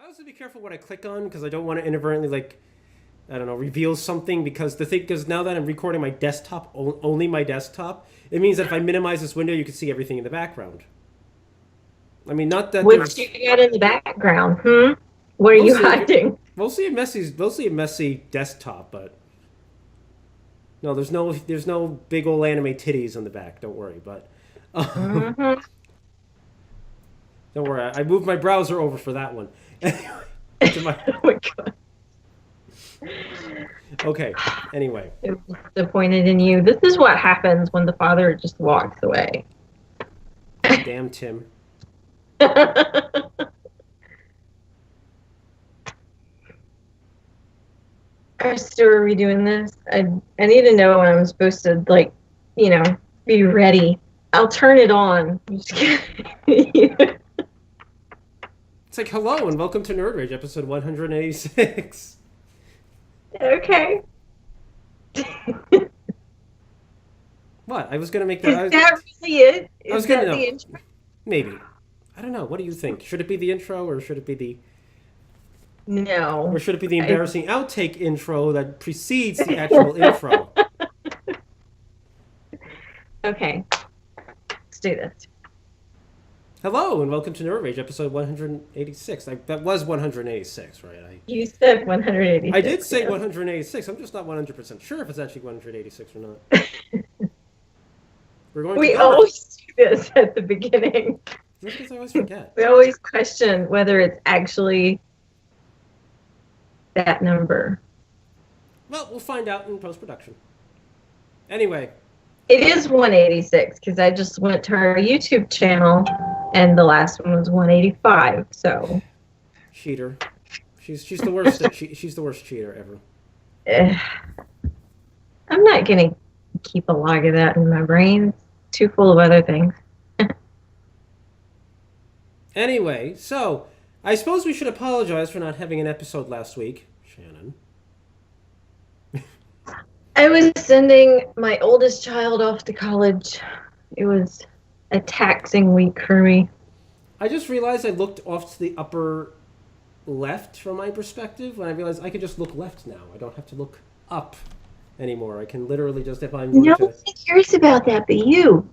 I also be careful what I click on because I don't want to inadvertently reveal something because the thing is now that I'm recording my desktop, only my desktop, it means that if I minimize this window, you can see everything in the background. I mean, not that What you got in the background? What are you hiding? mostly a messy desktop, but no, there's no big old anime titties on the back. Don't worry, but Mm-hmm. don't worry. I moved my browser over for that one. To my Oh my God. okay. Anyway, It was disappointed in you. This is what happens when the father just walks away. damn Tim. So are we doing this? I need to know when I'm supposed to be ready. I'll turn it on. I'm just kidding. It's like hello and welcome to Nerd Rage episode 186. Okay. What? I was gonna make Is that. that really it? I was Is gonna that know. the intro? Maybe. I don't know. What do you think? Should it be the intro or should it be the No. embarrassing outtake intro that precedes the actual intro? Okay. Let's do this. Hello and welcome to Nerd Rage episode 186. That was 186, right? You said 186. I did say yeah. 186. I'm just not 100% sure if it's actually 186 or not. We're going We to go. always do this at the beginning. That's because I always forget. We always question whether it's actually that number. Well, we'll find out in post-production. Anyway. It is 186 because I just went to our YouTube channel and the last one was 185. So Cheater. She's the worst. She's the worst cheater ever. I'm not gonna keep a log of that in my brain. It's too full of other things. Anyway, so I suppose we should apologize for not having an episode last week, Shannon. I was sending my oldest child off to college. It was a taxing week for me. I just realized I looked off to the upper left from my perspective when I realized I could just look left now. I don't have to look up anymore. I can literally just, if I'm going to... Nobody cares about that but you.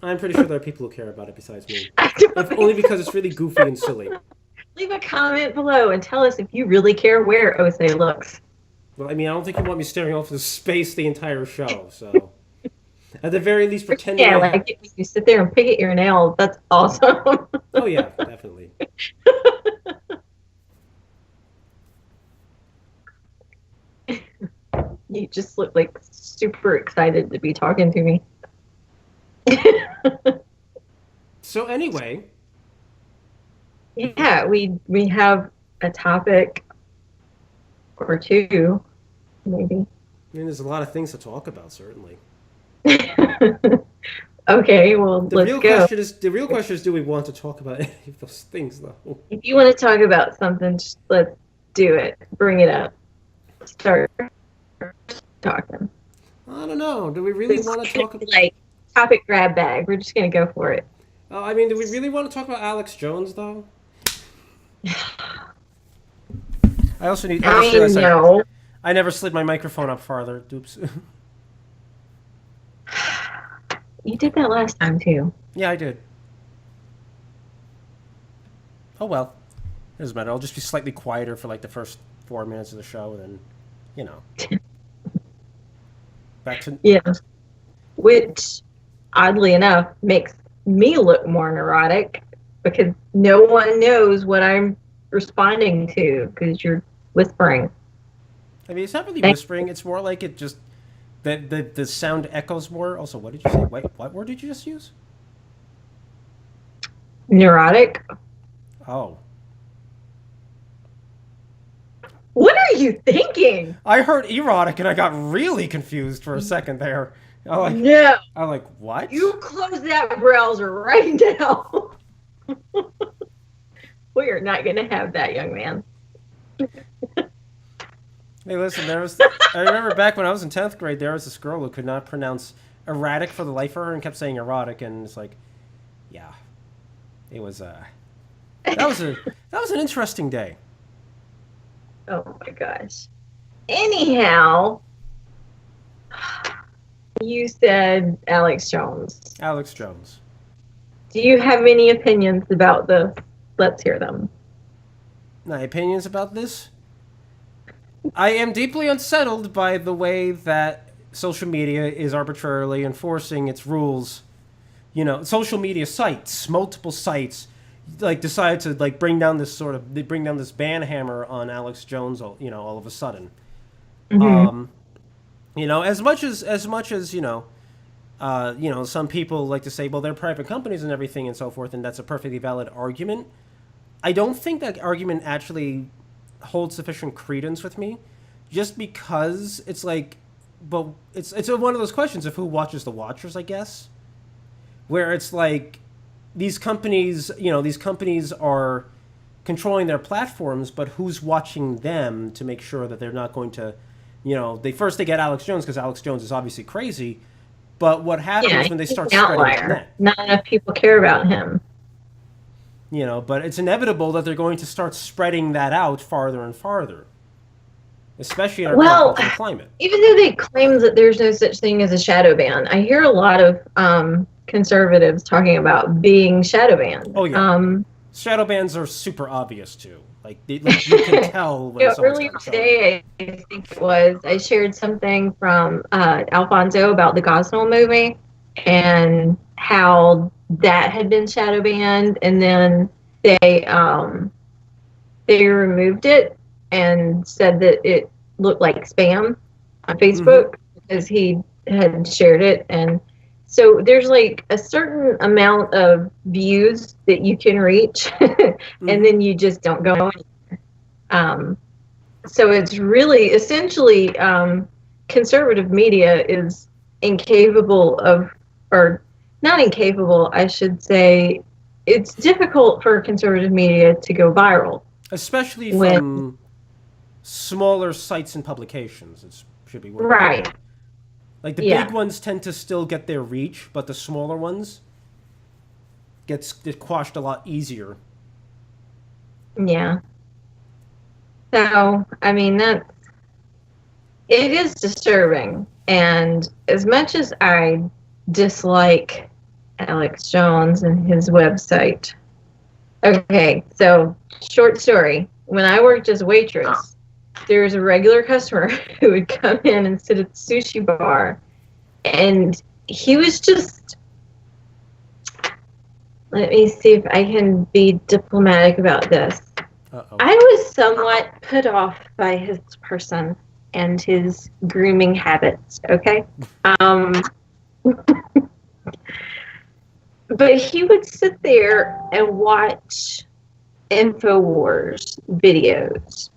I'm pretty sure there are people who care about it besides me. If only because it's really goofy and silly. Leave a comment below and tell us if you really care where Osei looks. Well, I mean, I don't think you want me staring off into space the entire show, so... At the very least, pretending... Yeah, like if you sit there and pick at your nails. That's awesome. Oh, yeah, definitely. You just look like super excited to be talking to me. So anyway... Yeah, we have a topic or two, maybe. I mean, there's a lot of things to talk about, certainly. Okay, well, let's go. The real question is, do we want to talk about any of those things, though? If you want to talk about something, just let's do it. Bring it up. Start talking. I don't know. Do we really want to talk about... Like, topic grab bag. We're just going to go for it. I mean, do we really want to talk about Alex Jones, though? I also need... No. I never slid my microphone up farther. Oops. You did that last time, too. Yeah, I did. Oh, well. It doesn't matter. I'll just be slightly quieter for, like, the first 4 minutes of the show, and then, you know. Back to... Yeah. Which, oddly enough, makes me look more neurotic, because no one knows what I'm responding to, because you're whispering. I mean, it's not really whispering. It's more like it just... The sound echoes more. Also, what did you say? Wait, what word did you just use? Neurotic? Oh. What are you thinking? I heard erotic and I got really confused for a second there. No. I'm like, what? You close that browser right now. We are not going to have that, young man. Hey, listen, I remember back when I was in 10th grade, there was this girl who could not pronounce erratic for the life of her and kept saying erotic, and it's like, yeah. It was, that That was an interesting day. Oh my gosh. Anyhow, you said Alex Jones. Alex Jones. Do you have any opinions about this? Let's hear them. My opinions about this? I am deeply unsettled by the way that social media is arbitrarily enforcing its rules. You know, social media sites, multiple sites, like decide to like bring down this ban hammer on Alex Jones. All of a sudden, Mm-hmm. as much as some people like to say, well, they're private companies and everything and so forth, and that's a perfectly valid argument. I don't think that argument actually holds sufficient credence with me, just because it's like, but it's one of those questions of who watches the watchers, I guess, where it's like these companies are controlling their platforms, but who's watching them to make sure that they're not going to, they get Alex Jones because Alex Jones is obviously crazy, but what happens when they He's start an spreading the outlier. net? Not enough people care about him. But it's inevitable that they're going to start spreading that out farther and farther, especially in our Well, cultural climate. even though they claim that there's no such thing as a shadow ban, I hear a lot of conservatives talking about being shadow banned. Oh yeah, shadow bans are super obvious too. Like you can tell when someone's earlier got a shadow ban. today, I think it was, I shared something from Alfonso about the Gosnell movie and how that had been shadow banned, and then they removed it and said that it looked like spam on Facebook because he had shared it. And so there's like a certain amount of views that you can reach and then you just don't go anywhere. So it's really essentially conservative media is incapable of, or not incapable, I should say, it's difficult for conservative media to go viral. Especially from smaller sites and publications. It should be worth Right. noting. Like the big ones tend to still get their reach, but the smaller ones get quashed a lot easier. Yeah. So, I mean, it is disturbing. And as much as I dislike Alex Jones and his website. Okay, so short story. When I worked as a waitress, there was a regular customer who would come in and sit at the sushi bar, and he was just, let me see if I can be diplomatic about this. Uh-oh. I was somewhat put off by his person and his grooming habits, okay? But he would sit there and watch InfoWars videos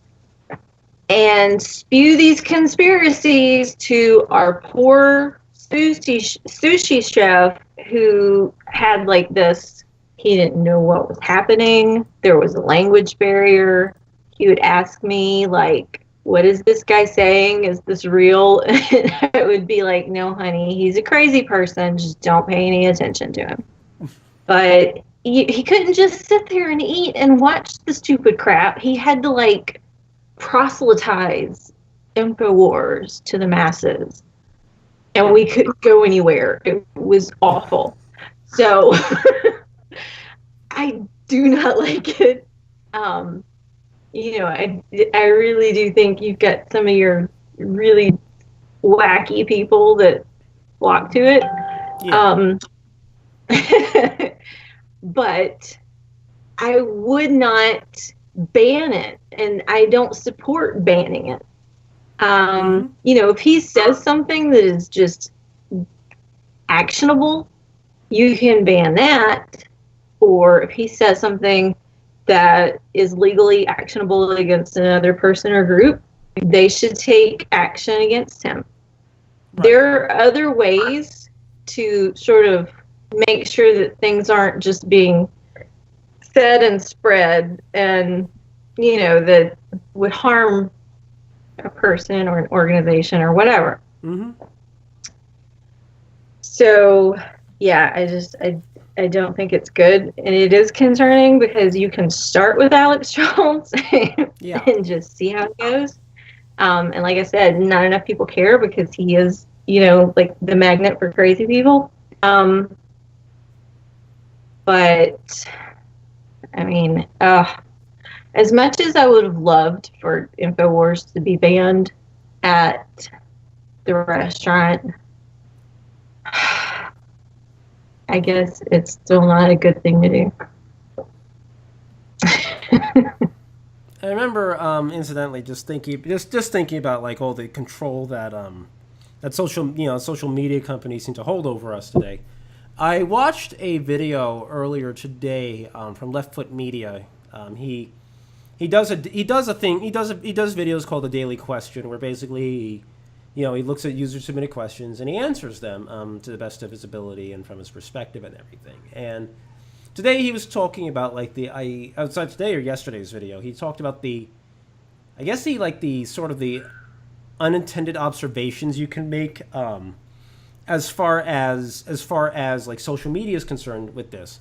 and spew these conspiracies to our poor sushi chef who had like this, he didn't know what was happening. There was a language barrier. He would ask me like, what is this guy saying? Is this real? And I would be like, no, honey, he's a crazy person. Just don't pay any attention to him. But he couldn't just sit there and eat and watch the stupid crap. He had to like proselytize InfoWars to the masses. And we couldn't go anywhere. It was awful. So I do not like it. I really do think you've got some of your really wacky people that flock to it. Yeah. But I would not ban it, and I don't support banning it. If he says something that is just actionable, you can ban that. Or if he says something that is legally actionable against another person or group, they should take action against him. Right. There are other ways to sort of make sure that things aren't just being said and spread and, that would harm a person or an organization or whatever. So, yeah, I don't think it's good, and it is concerning because you can start with Alex Jones Yeah. and just see how it goes. And like I said, not enough people care because he is, like the magnet for crazy people. But I mean, as much as I would have loved for InfoWars to be banned at the restaurant, I guess it's still not a good thing to do. I remember, incidentally, just thinking about like all the control that that social media companies seem to hold over us today. I watched a video earlier today from Left Foot Media. He does videos called the Daily Question, where basically he looks at user submitted questions and he answers them to the best of his ability and from his perspective and everything. And today he was talking about like outside today or yesterday's video, he talked about the sort of the unintended observations you can make as far as like social media is concerned with this.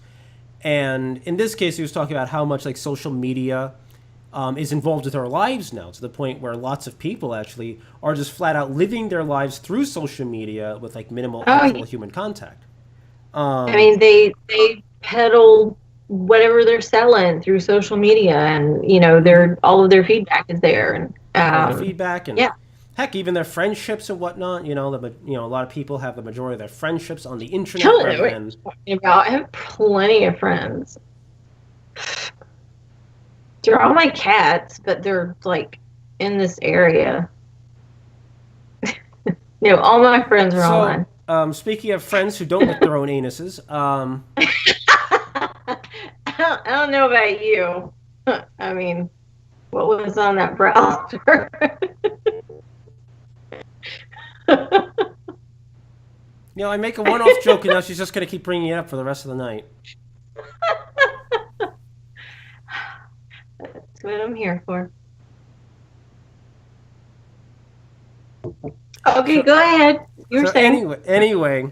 And in this case, he was talking about how much like social media is involved with our lives now, to the point where lots of people actually are just flat out living their lives through social media with like minimal actual human contact. I mean, they peddle whatever they're selling through social media, and all of their feedback is there, and feedback and heck, even their friendships and whatnot. A lot of people have the majority of their friendships on the internet. I have plenty of friends. They're all my cats, but they're like in this area. All my friends are online. Speaking of friends who don't lick their own anuses, I don't know about you. I mean, what was on that browser? I make a one-off joke, and now she's just going to keep bringing it up for the rest of the night. That's what I'm here for. Okay, go ahead. You were saying. Anyway,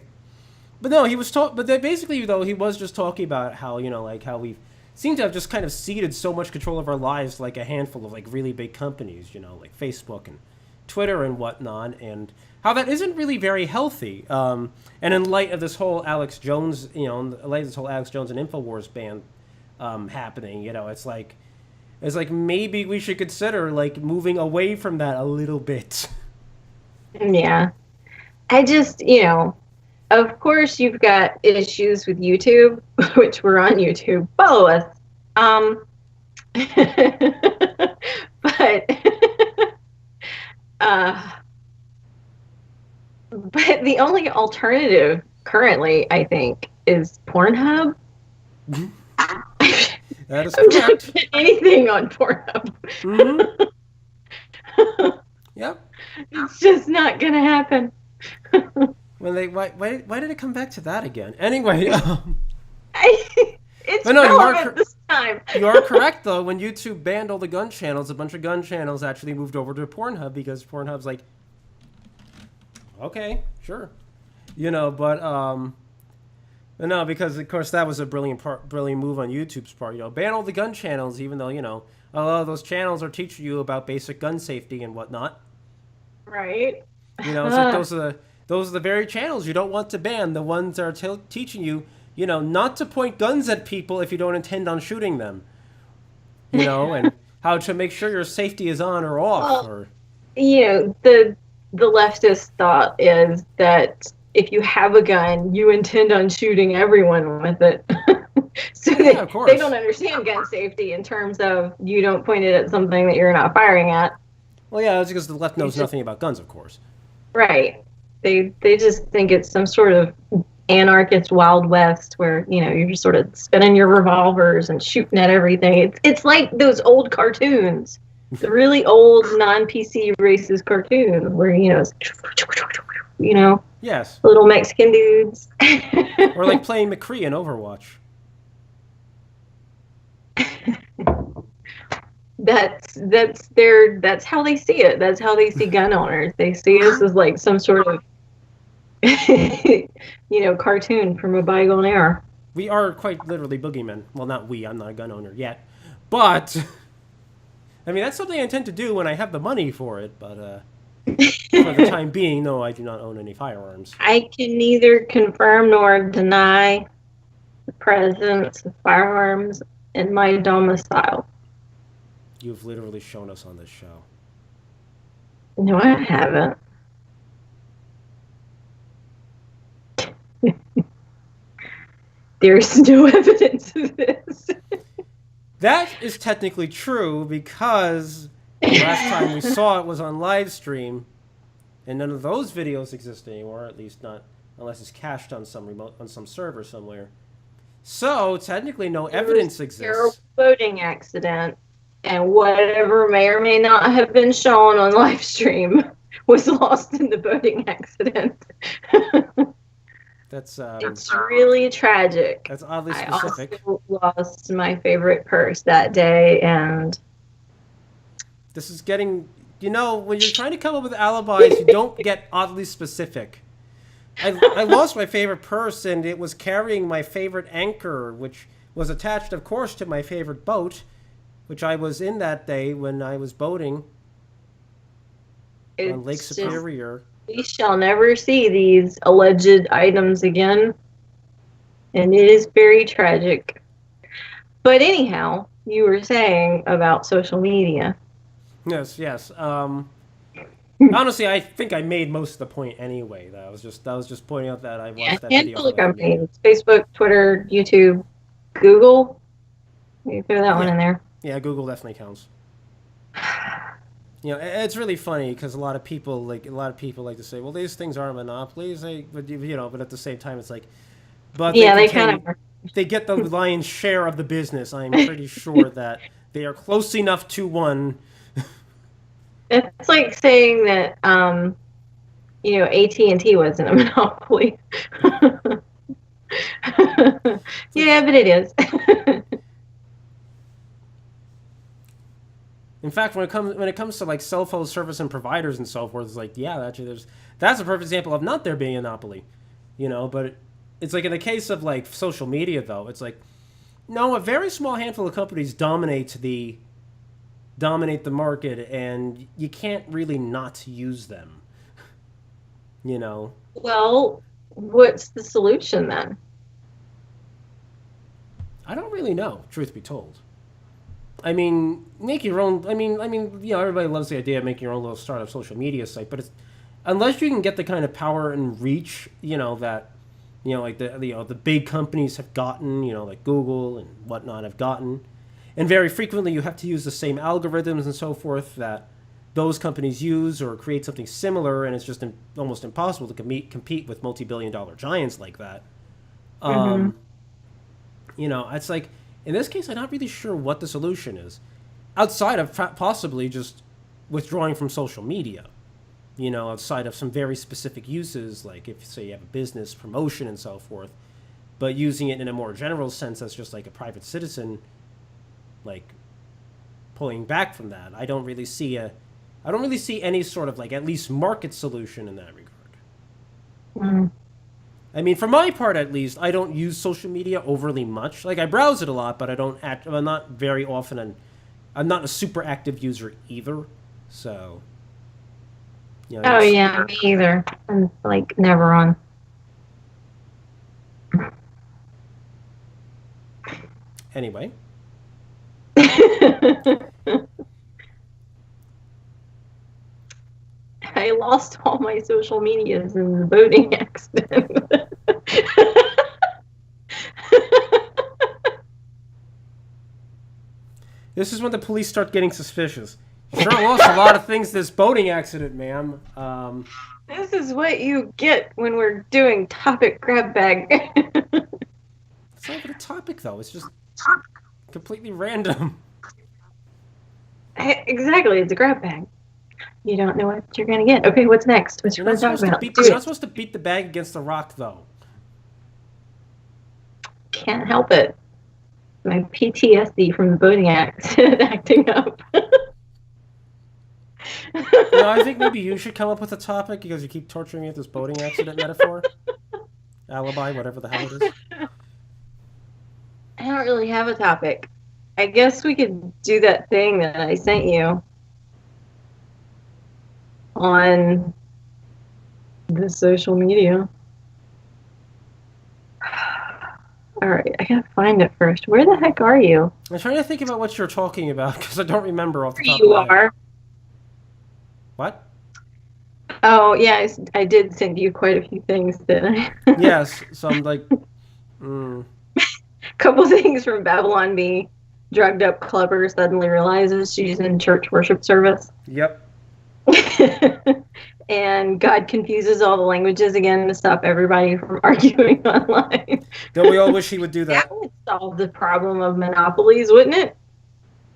but no, he was basically though he was just talking about how how we seem to have just kind of ceded so much control of our lives to like a handful of like really big companies, like Facebook and Twitter and whatnot, and how that isn't really very healthy. And in light of this whole Alex Jones, and InfoWars ban happening, it's like maybe we should consider like moving away from that a little bit. Yeah. I just, of course you've got issues with YouTube, which we're on YouTube. Follow us. But the only alternative currently, I think, is Pornhub. That is correct. Anything on Pornhub. Mm-hmm. Yep. It's just not gonna happen. Why did it come back to that again? Anyway, it's relevant this time. You are correct though. When YouTube banned all the gun channels, a bunch of gun channels actually moved over to Pornhub because Pornhub's like, okay, sure, but no, because of course that was a brilliant move on YouTube's part. Ban all the gun channels, even though a lot of those channels are teaching you about basic gun safety and whatnot. Right. It's like those are the very channels you don't want to ban. The ones that are teaching you, not to point guns at people if you don't intend on shooting them. And how to make sure your safety is on or off. Well, the leftist thought is that if you have a gun, you intend on shooting everyone with it. So they don't understand gun safety in terms of you don't point it at something that you're not firing at. Well, yeah, that's because the left knows nothing about guns, of course. Right. They just think it's some sort of anarchist Wild West where, you're just sort of spinning your revolvers and shooting at everything. It's like those old cartoons, the really old non-PC racist cartoons where, it's, yes, little Mexican dudes. Or like playing McCree in Overwatch. That's how they see it. That's how they see gun owners. They see us as like some sort of cartoon from a bygone era. We are quite literally boogeymen. Well, not we. I'm not a gun owner yet. But, I mean, that's something I intend to do when I have the money for it. But for the time being, no, I do not own any firearms. I can neither confirm nor deny the presence of firearms in my domicile. You've literally shown us on this show. No, I haven't. There's no evidence of this. That is technically true because the last time we saw it was on live stream, and none of those videos exist anymore. At least not unless it's cached on some server somewhere. So technically, no evidence exists. Terrible boating accident, and whatever may or may not have been shown on live stream was lost in the boating accident. That's it's really tragic. That's oddly specific. I also lost my favorite purse that day, and this is getting, when you're trying to come up with alibis, you don't get oddly specific. I lost my favorite purse, and it was carrying my favorite anchor, which was attached, of course, to my favorite boat, which I was in that day when I was boating on Lake Superior. We shall never see these alleged items again, and it is very tragic. But anyhow, you were saying about social media. Yes. Honestly, I think I made most of the point anyway. That was just pointing out that I watched that video. Look, I mean, it's Facebook, Twitter, YouTube, Google. You throw that one in there. Yeah, Google definitely counts. It's really funny because a lot of people like to say, well, these things aren't monopolies. But at the same time, it's like, but they kind of they get the lion's share of the business. I'm pretty sure that they are close enough to one. It's like saying that AT&T wasn't a monopoly. Yeah, but it is. In fact, when it comes to like cell phone service and providers and so forth, it's like, yeah, actually, that's a perfect example of not there being a monopoly, But it's like in the case of like social media, though, it's like, no, a very small handful of companies dominate the market, and you can't really not use them. Well, what's the solution then? I don't really know, truth be told. I mean, make your own. I mean, everybody loves the idea of making your own little startup social media site, but it's unless you can get the kind of power and reach, that, like the big companies have gotten, like Google and whatnot have gotten, and very frequently you have to use the same algorithms and so forth that those companies use or create something similar, and it's just almost impossible to compete with multi-billion-dollar giants like that. It's like. In this case, I'm not really sure what the solution is, outside of possibly just withdrawing from social media, outside of some very specific uses, like if, say, you have a business promotion and so forth, but using it in a more general sense as just like a private citizen, like pulling back from that. I don't really see any sort of like at least market solution in that regard. I mean, for my part, at least, I don't use social media overly much. Like, I browse it a lot, but I'm not very often, and I'm not a super active user either. So, yeah, me either. I'm like never on. Anyway. I lost all my social medias in the boating accident. This is when the police start getting suspicious. You sure lost a lot of things this boating accident, ma'am. This is what you get when we're doing topic grab bag. It's not even a topic, though. It's just completely random. Exactly, it's a grab bag. You don't know what you're going to get. Okay, what's next? What you're going to talk about? You're not supposed to beat the bag against the rock, though. Can't help it. My PTSD from the boating accident acting up. I think maybe you should come up with a topic because you keep torturing me with this boating accident metaphor. Alibi, whatever the hell it is. I don't really have a topic. I guess we could do that thing that I sent you on the social media. All right, I gotta find it first. Where the heck are you? I'm trying to think about what you're talking about because I don't remember off the There top of you my head. are. What? Oh, yeah, I did send you quite a few things, didn't I? Yes. So I'm like, Couple things from Babylon Bee. Drugged up clubber suddenly realizes she's in church worship service. yep. And God confuses all the languages again to stop everybody from arguing online. Don't we all wish he would do That that? would solve the problem of monopolies, wouldn't it?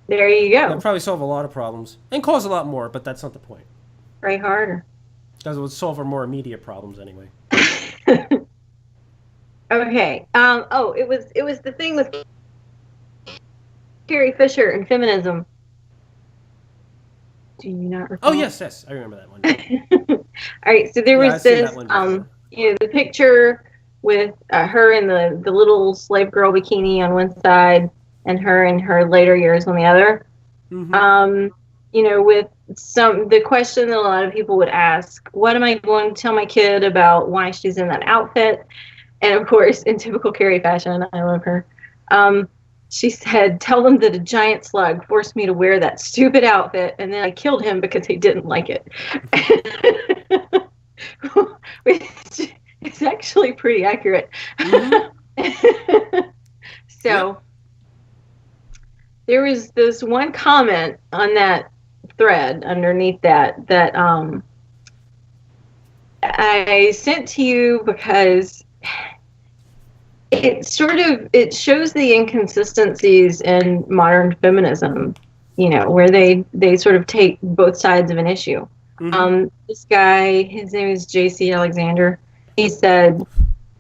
There you It'd go. probably solve a lot of problems and cause a lot more, but that's not the point. Pray harder. Because it would solve our more immediate problems anyway. Okay. Oh, it was the thing with Carrie Fisher and feminism. Do you not recall? Oh yes, I remember that one. All right. So there Yeah, I've was seen this that one before. the picture with her in the little slave girl bikini on one side and her in her later years on the other. Mm-hmm. With the question that a lot of people would ask, what am I going to tell my kid about why she's in that outfit? And of course, in typical Carrie fashion, I love her. She said, tell them that a giant slug forced me to wear that stupid outfit, and then I killed him because he didn't like it. Which is actually pretty accurate. Mm-hmm. So Yep. there was this one comment on that thread underneath that I sent to you because it shows the inconsistencies in modern feminism, where they sort of take both sides of an issue. Mm-hmm. This guy, his name is JC Alexander, he said,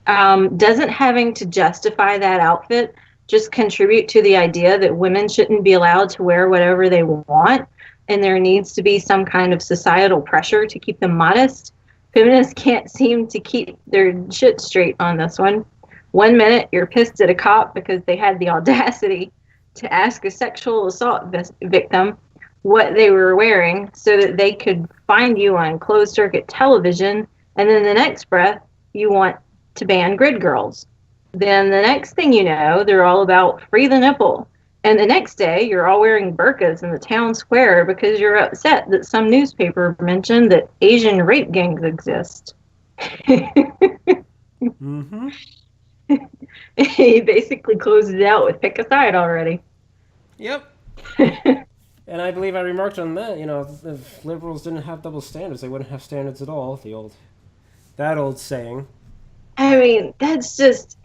doesn't having to justify that outfit just contribute to the idea that women shouldn't be allowed to wear whatever they want, and there needs to be some kind of societal pressure to keep them modest? Feminists can't seem to keep their shit straight on this one. One minute you're pissed at a cop because they had the audacity to ask a sexual assault victim what they were wearing so that they could find you on closed circuit television, and then the next breath you want to ban grid girls. Then the next thing you know, they're all about free the nipple. And the next day, you're all wearing burqas in the town square because you're upset that some newspaper mentioned that Asian rape gangs exist. Mm-hmm. He basically closed it out with pick a side already. Yep. And I believe I remarked on that. If liberals didn't have double standards, they wouldn't have standards at all. That old saying. I mean, that's just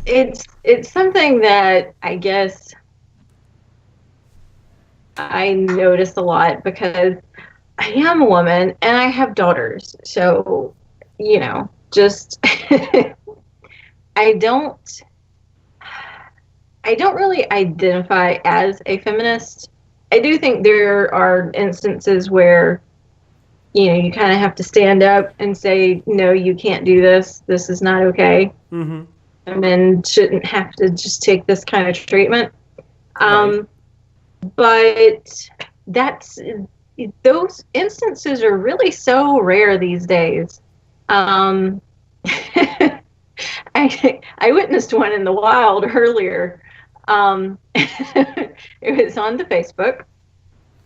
it's something that I guess I notice a lot because I am a woman and I have daughters. So, just I don't really identify as a feminist. I do think there are instances where you kind of have to stand up and say, no, you can't do this. This is not okay. Mm-hmm. And men shouldn't have to just take this kind of treatment. Right. But those instances are really so rare these days. I witnessed one in the wild earlier. It was on the Facebook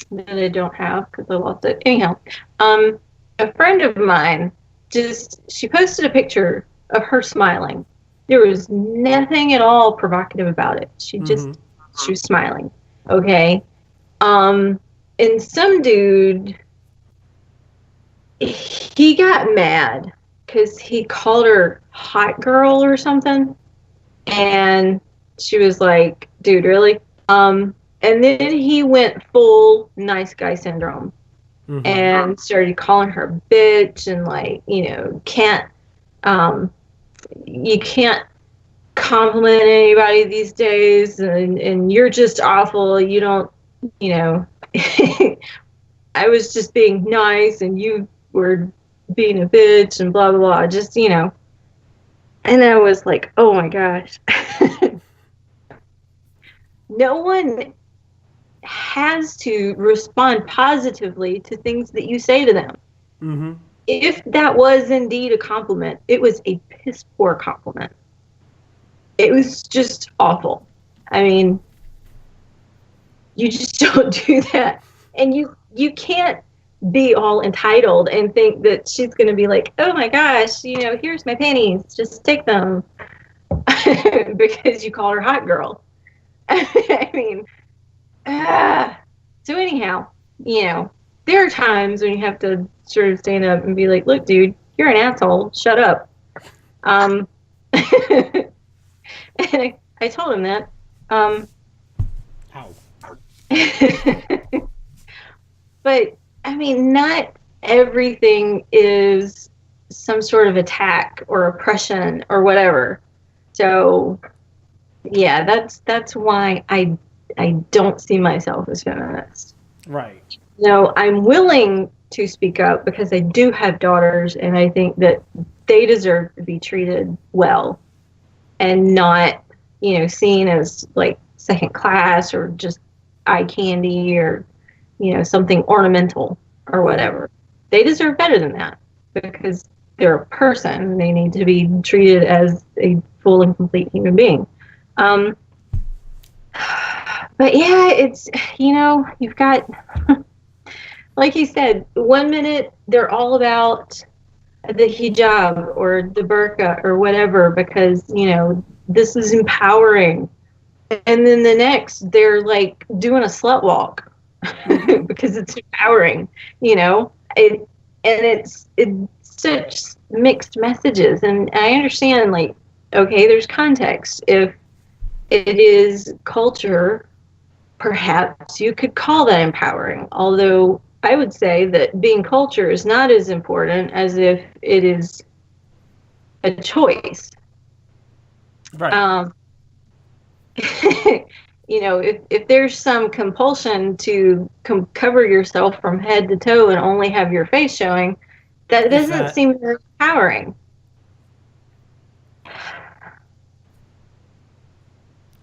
that I don't have because I lost it. Anyhow, a friend of mine she posted a picture of her smiling. There was nothing at all provocative about it. She was smiling. Okay. And some dude, he got mad because he called her hot girl or something. And she was like, dude, really? And then he went full nice guy syndrome and started calling her a bitch and you can't compliment anybody these days and you're just awful. You don't, I was just being nice and you were being a bitch and blah, blah, blah. Just, and I was like, oh my gosh. No one has to respond positively to things that you say to them. Mm-hmm. If that was indeed a compliment, it was a piss poor compliment. It was just awful. I mean, you just don't do that. And you can't be all entitled and think that she's going to be like, "Oh my gosh, here's my panties. Just take them." Because you call her hot girl. I mean, so anyhow, there are times when you have to sort of stand up and be like, "Look, dude, you're an asshole. Shut up." Um, and I told him that. How? But I mean, not everything is some sort of attack or oppression or whatever. So yeah, that's why I don't see myself as feminist. Right. No, I'm willing to speak up because I do have daughters, and I think that they deserve to be treated well and not, seen as like second class or just eye candy or, something ornamental or whatever. They deserve better than that because they're a person. They need to be treated as a full and complete human being. But yeah, it's, you've got, like you said, 1 minute they're all about the hijab or the burqa or whatever because, this is empowering. And then the next, they're like doing a slut walk because it's empowering, and it's such mixed messages. And I understand, like, okay, there's context. If it is culture, perhaps you could call that empowering. Although I would say that being culture is not as important as if it is a choice. Right. If there's some compulsion to cover yourself from head to toe and only have your face showing, that doesn't seem very empowering.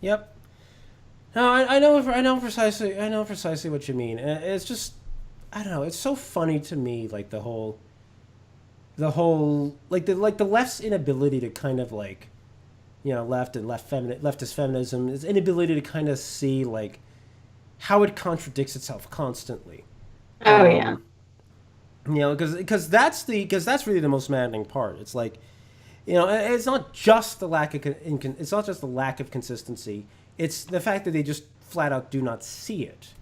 Yep. No, I know precisely what you mean. It's just, I don't know. It's so funny to me, like the whole, the left's inability to kind of like, leftist feminism, is inability to kind of see like how it contradicts itself constantly. Oh yeah. Because that's really the most maddening part. It's like, it's not just the it's not just the lack of consistency. It's the fact that they just flat out do not see it,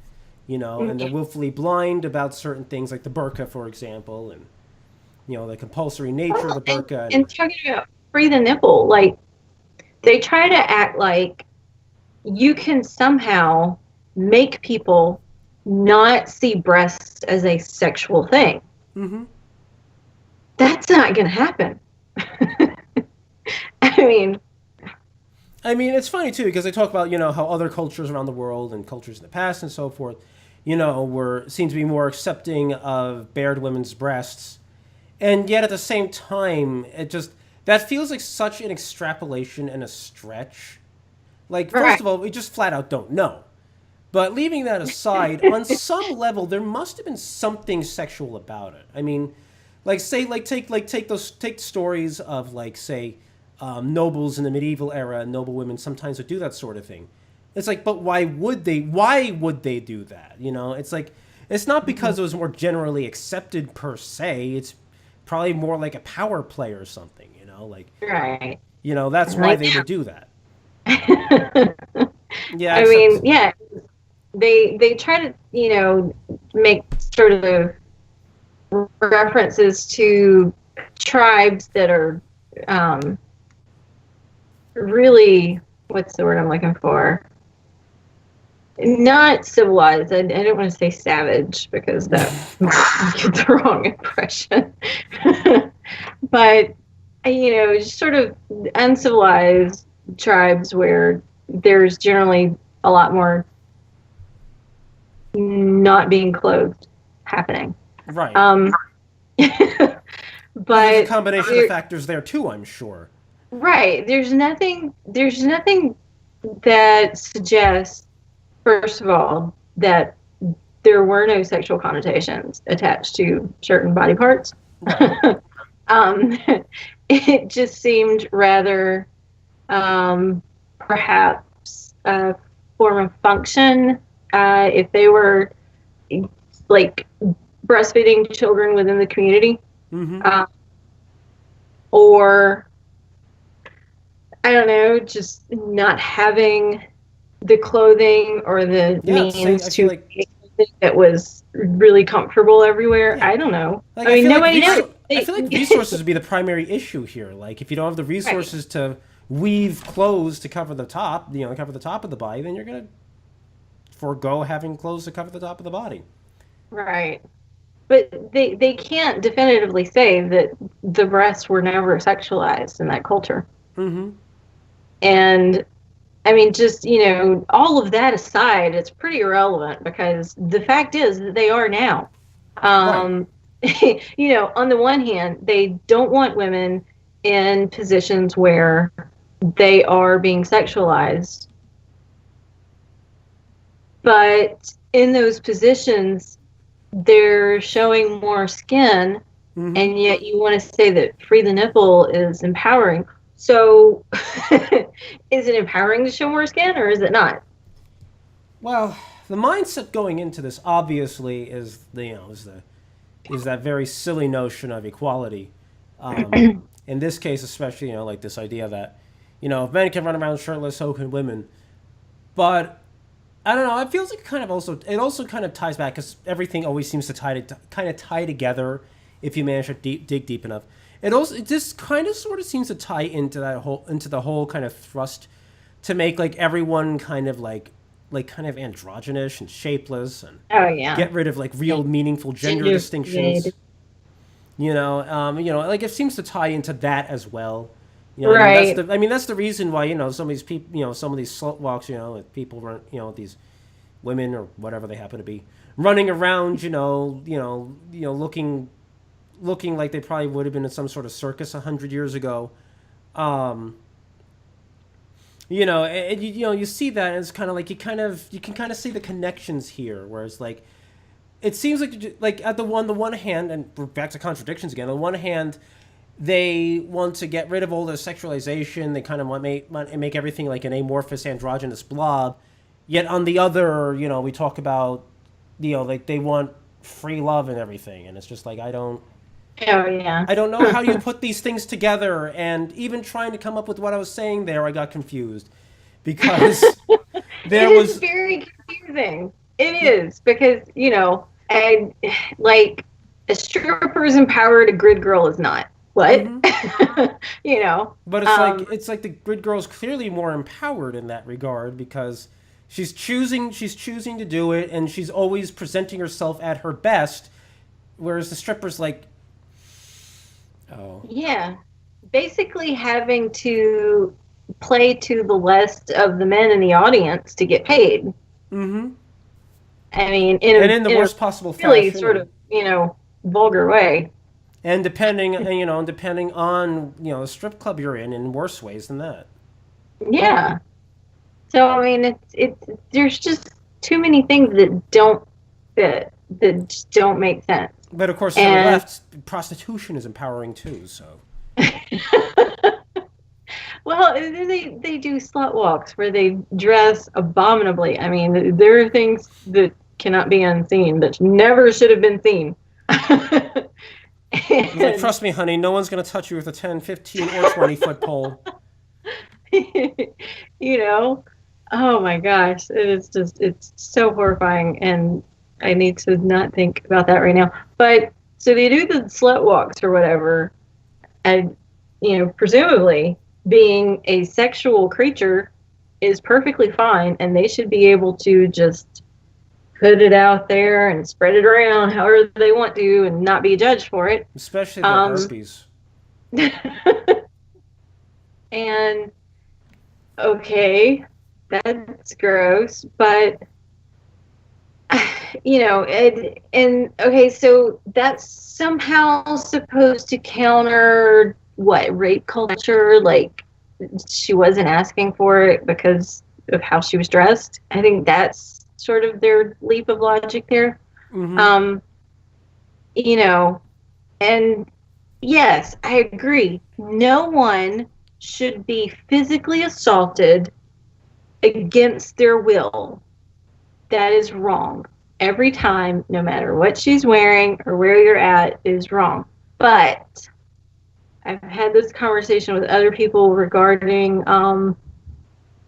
and they're willfully blind about certain things like the burqa, for example, and the compulsory nature of the burqa. And talking about free the nipple, like they try to act like you can somehow make people not see breasts as a sexual thing. Mm-hmm. That's not going to happen. I mean, it's funny too because they talk about how other cultures around the world and cultures in the past and so forth, seem to be more accepting of bared women's breasts, and yet at the same time, that feels like such an extrapolation and a stretch. Like, first of all, we just flat out don't know. But leaving that aside, on some level, there must have been something sexual about it. I mean, like take stories of like say nobles in the medieval era and noble women sometimes would do that sort of thing. It's like, but why would they? Why would they do that? It's like it's not because it was more generally accepted per se. It's probably more like a power play or something. right. That's why they would do that. Yeah, I mean, yeah. They try to, make sort of references to tribes that are really, what's the word I'm looking for? Not civilized. I don't want to say savage because that might get the wrong impression. But, just sort of uncivilized tribes where there's generally a lot more not being clothed happening. Right. But there's a combination of factors there too, I'm sure. Right. There's nothing that suggests first of all, that there were no sexual connotations attached to certain body parts. Right. um, it just seemed rather perhaps a form of function. If they were like breastfeeding children within the community, or I don't know, just not having the clothing or the means to like, make something that was really comfortable everywhere. yeah. I don't know. Like, I mean, nobody knows. I feel like resources would be the primary issue here. Like, if you don't have the resources to weave clothes to cover the top, cover the top of the body, then you're gonna forego having clothes to cover the top of the body. Right. But they can't definitively say that the breasts were never sexualized in that culture. Mm-hmm. And I mean, just, all of that aside, it's pretty irrelevant because the fact is that they are now. Right. On the one hand, they don't want women in positions where they are being sexualized. But in those positions, they're showing more skin, and yet you want to say that free the nipple is empowering. So is it empowering to show more skin, or is it not? Well, the mindset going into this obviously is that very silly notion of equality. In this case, especially, like this idea that, if men can run around shirtless, so can women. But I don't know. It feels like it also kind of ties back because everything always seems to kind of tie together if you manage to dig deep enough. It just kind of sort of seems to tie into the whole kind of thrust to make like everyone kind of like kind of androgynous and shapeless and get rid of like real meaningful gender distinctions. Like it seems to tie into that as well. Right. That's the reason why some of these people, some of these slut walks, like people run, these women or whatever they happen to be running around, looking like they probably would have been in some sort of circus 100 years ago. You see that, and it's kind of like you can kind of see the connections here, whereas like it seems like at the one hand, and we're back to contradictions again. On the one hand, they want to get rid of all the sexualization. They kind of want to make everything like an amorphous androgynous blob. Yet on the other, we talk about, like they want free love and everything, and it's just like I don't know how you put these things together, and even trying to come up with what I was saying there, I got confused because it is very confusing. It is because and like a stripper is empowered, a grid girl is not. What? But it's like the grid girl's clearly more empowered in that regard because she's choosing to do it, and she's always presenting herself at her best, whereas the stripper's like, yeah, basically having to play to the lust of the men in the audience to get paid. Mm-hmm. I mean, in the worst possible really fashion, sort of vulgar way. And depending on the strip club you're in worse ways than that. Yeah. So I mean, it's there's just too many things that don't fit, that just don't make sense. But of course, on the left, prostitution is empowering too. So. Well, they do slut walks where they dress abominably. I mean, there are things that cannot be unseen that never should have been seen. Like, trust me, honey, no one's going to touch you with a 10, 15, or 20-foot pole. Oh my gosh, it's so horrifying, and I need to not think about that right now. But so they do the slut walks or whatever, and presumably being a sexual creature is perfectly fine, and they should be able to just put it out there and spread it around however they want to and not be judged for it. Especially the herpes. And okay, that's gross, but okay, so that's somehow supposed to counter what, rape culture? Like she wasn't asking for it because of how she was dressed. I think that's sort of their leap of logic there. Mm-hmm. Um, you know, and yes, I agree. No one should be physically assaulted against their will. That is wrong. Every time, no matter what she's wearing or where you're at, is wrong. But I've had this conversation with other people regarding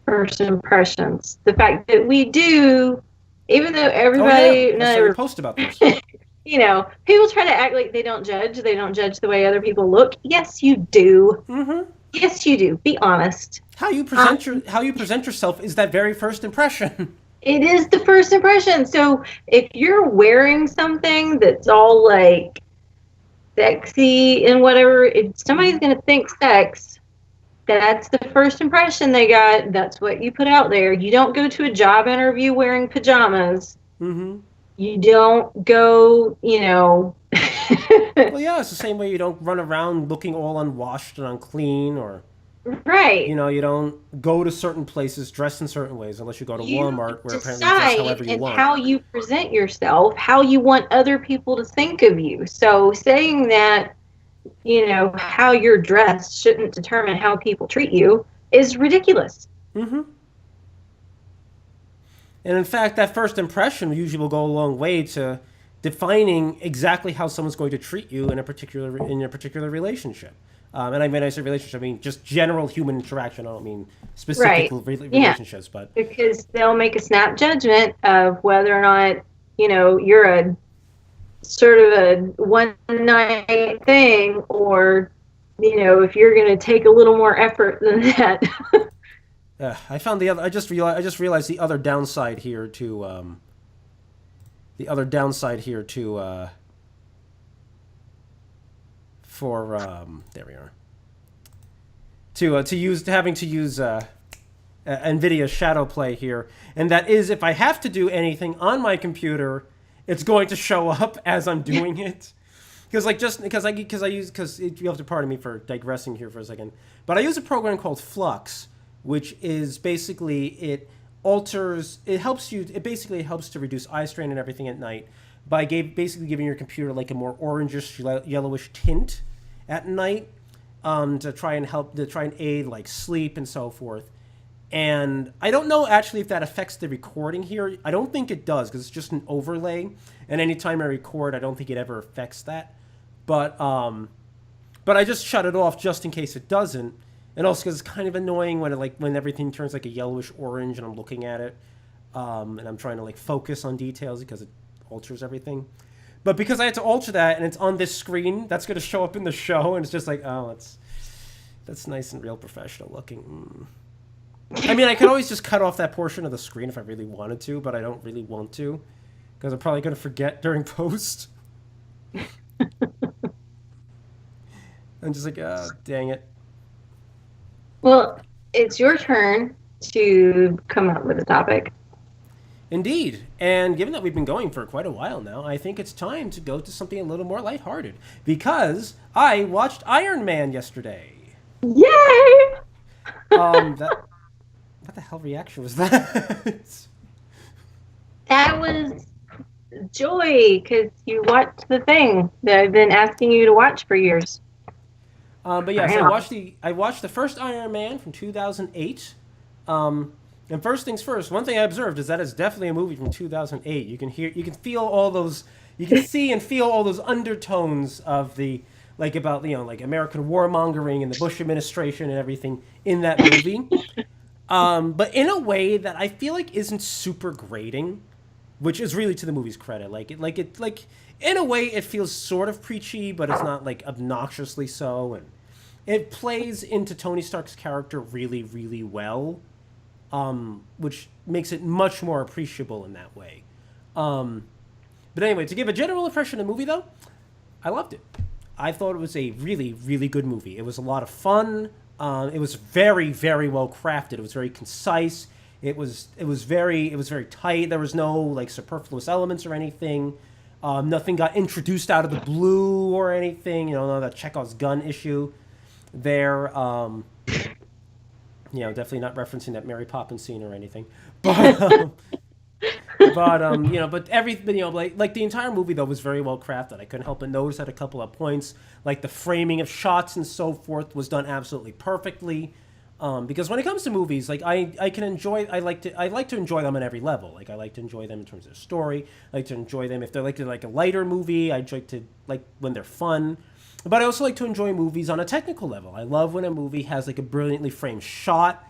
first impressions. The fact that we do, even though Oh yeah, everybody, I not saw your every, post about this. people try to act like they don't judge. They don't judge the way other people look. Yes, you do. Mm-hmm. Yes, you do. Be honest. How you present yourself is that very first impression. It is the first impression. So if you're wearing something that's all like sexy and whatever, if somebody's going to think sex, that's the first impression they got. That's what you put out there. You don't go to a job interview wearing pajamas. Mm-hmm. You don't go, Well, yeah, it's the same way you don't run around looking all unwashed and unclean, or right. you don't go to certain places dressed in certain ways unless you go to You Walmart, where apparently you dress decide however you and want. how you present yourself, how you want other people to think of you. So saying that, how you're dressed shouldn't determine how people treat you is ridiculous. Mm-hmm. And in fact, that first impression usually will go a long way to defining exactly how someone's going to treat you in a particular relationship. And when I say relationship, I mean just general human interaction. I don't mean specific Right. Yeah. relationships, but Because they'll make a snap judgment of whether or not, you're a sort of a one night thing or, if you're going to take a little more effort than that. I found the other. I just realized the other downside here to for there we are to having to use NVIDIA Shadow Play here, and that is if I have to do anything on my computer, it's going to show up as I'm doing it. Because you have to pardon me for digressing here for a second, but I use a program called Flux, which is basically it basically helps to reduce eye strain and everything at night by basically giving your computer like a more orangish yellowish tint at night, to try and aid like sleep and so forth. And I don't know actually if that affects the recording here. I don't think it does because it's just an overlay. And anytime I record, I don't think it ever affects that. But I just shut it off just in case it doesn't. And also because it's kind of annoying when everything turns like a yellowish orange and I'm looking at it, and I'm trying to like focus on details because it alters everything. But because I had to alter that and it's on this screen, that's going to show up in the show, and it's just like, oh, that's nice and real professional looking. I mean, I could always just cut off that portion of the screen if I really wanted to, but I don't really want to because I'm probably going to forget during post. I'm just like, oh, dang it. Well, it's your turn to come up with a topic. Indeed. And given that we've been going for quite a while now, I think it's time to go to something a little more lighthearted. Because I watched Iron Man yesterday. Yay! What the hell reaction was that? That was joy, because you watched the thing that I've been asking you to watch for years. But yeah, so I watched the first Iron Man from 2008. And first things first, one thing I observed is that it's definitely a movie from 2008. You can see and feel all those undertones of the about like American warmongering and the Bush administration and everything in that movie. But in a way that I feel like isn't super grating, which is really to the movie's credit. In a way it feels sort of preachy, but it's not like obnoxiously so, and it plays into Tony Stark's character really, really well. Which makes it much more appreciable in that way. But anyway, to give a general impression of the movie, though, I loved it. I thought it was a really, really good movie. It was a lot of fun. It was very, very well crafted. It was very concise. It was very tight. There was no like superfluous elements or anything. Nothing got introduced out of the blue or anything. None of that Chekhov's gun issue there. Definitely not referencing that Mary Poppins scene or anything. But But but everything, like the entire movie though was very well crafted. I couldn't help but notice at a couple of points, like the framing of shots and so forth was done absolutely perfectly. Because when it comes to movies, like I like to enjoy them on every level. Like I like to enjoy them in terms of story. I like to enjoy them if they're like a lighter movie. I like to like when they're fun. But I also like to enjoy movies on a technical level. I love when a movie has like a brilliantly framed shot,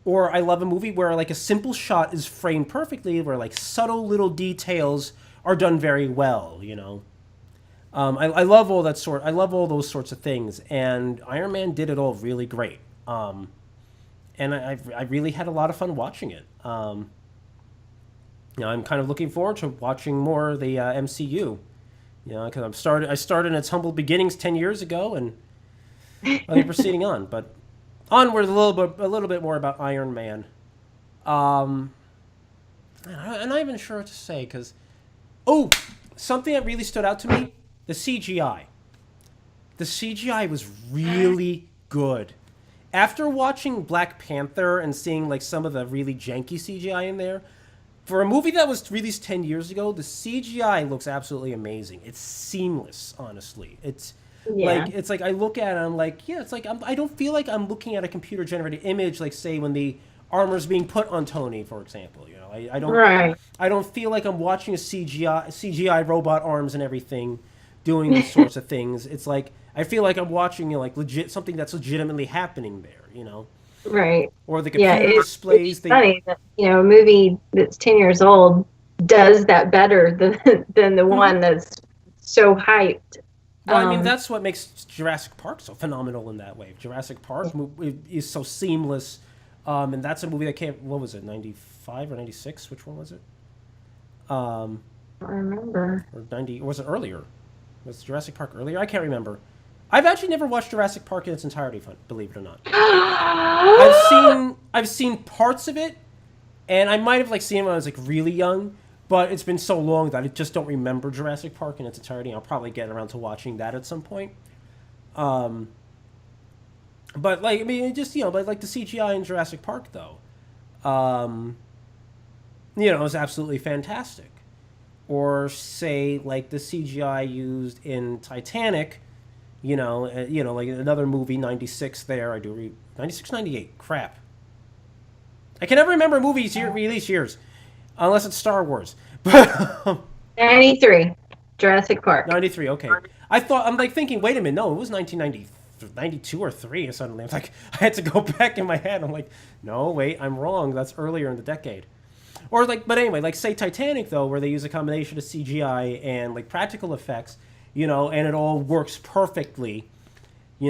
or I love a movie where like a simple shot is framed perfectly, where like subtle little details are done very well. I love all that sort. I love all those sorts of things, and Iron Man did it all really great. And I really had a lot of fun watching it. I'm kind of looking forward to watching more of the MCU. Because I started in its humble beginnings 10 years ago, and I'll be proceeding on. But onward a little bit more about Iron Man. I'm not even sure what to say because, something that really stood out to me: the CGI. The CGI was really good. After watching Black Panther and seeing like some of the really janky CGI in there, for a movie that was released 10 years ago, the CGI looks absolutely amazing. It's seamless, honestly. It's like I look at it, I'm like, yeah, it's like I don't feel like I'm looking at a computer generated image, like say when the armor's being put on Tony, for example. I don't I don't feel like I'm watching a CGI robot arms and everything doing these sorts of things. It's like I feel like I'm watching like something that's legitimately happening there. Right. Or the computer displays. It's funny that a movie that's 10 years old does that better than the one that's so hyped. Well, that's what makes Jurassic Park so phenomenal in that way. Jurassic Park is so seamless, and that's a movie that came. What was it? 95 or 96? Which one was it? I don't remember. Or 90? Or was it earlier? Was Jurassic Park earlier? I can't remember. I've actually never watched Jurassic Park in its entirety, believe it or not. I've seen parts of it, and I might have seen it when I was really young, but it's been so long that I just don't remember Jurassic Park in its entirety. I'll probably get around to watching that at some point. But but the CGI in Jurassic Park though, it was absolutely fantastic. Or say like the CGI used in Titanic. Like another movie, 96 there. 96, 98. Crap. I can never remember movies release years. Unless it's Star Wars. 93. Jurassic Park. 93, okay. I'm thinking, wait a minute, no, it was 1992 or 3 or suddenly. I had to go back in my head. I'm like, no, wait, I'm wrong. That's earlier in the decade. Or but anyway, say Titanic though, where they use a combination of CGI and practical effects. And it all works perfectly,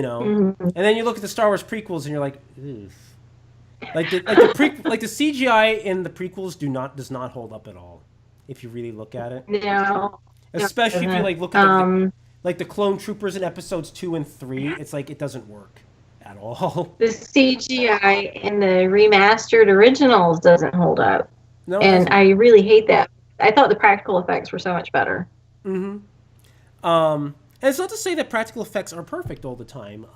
Mm-hmm. And then you look at the Star Wars prequels, and you're like, ugh. The CGI in the prequels does not hold up at all, if you really look at it. No. Especially if you look at the clone troopers in episodes 2 and 3. It's it doesn't work at all. The CGI in the remastered originals doesn't hold up, and I really hate that. I thought the practical effects were so much better. Mm-hmm. And it's not to say that practical effects are perfect all the time.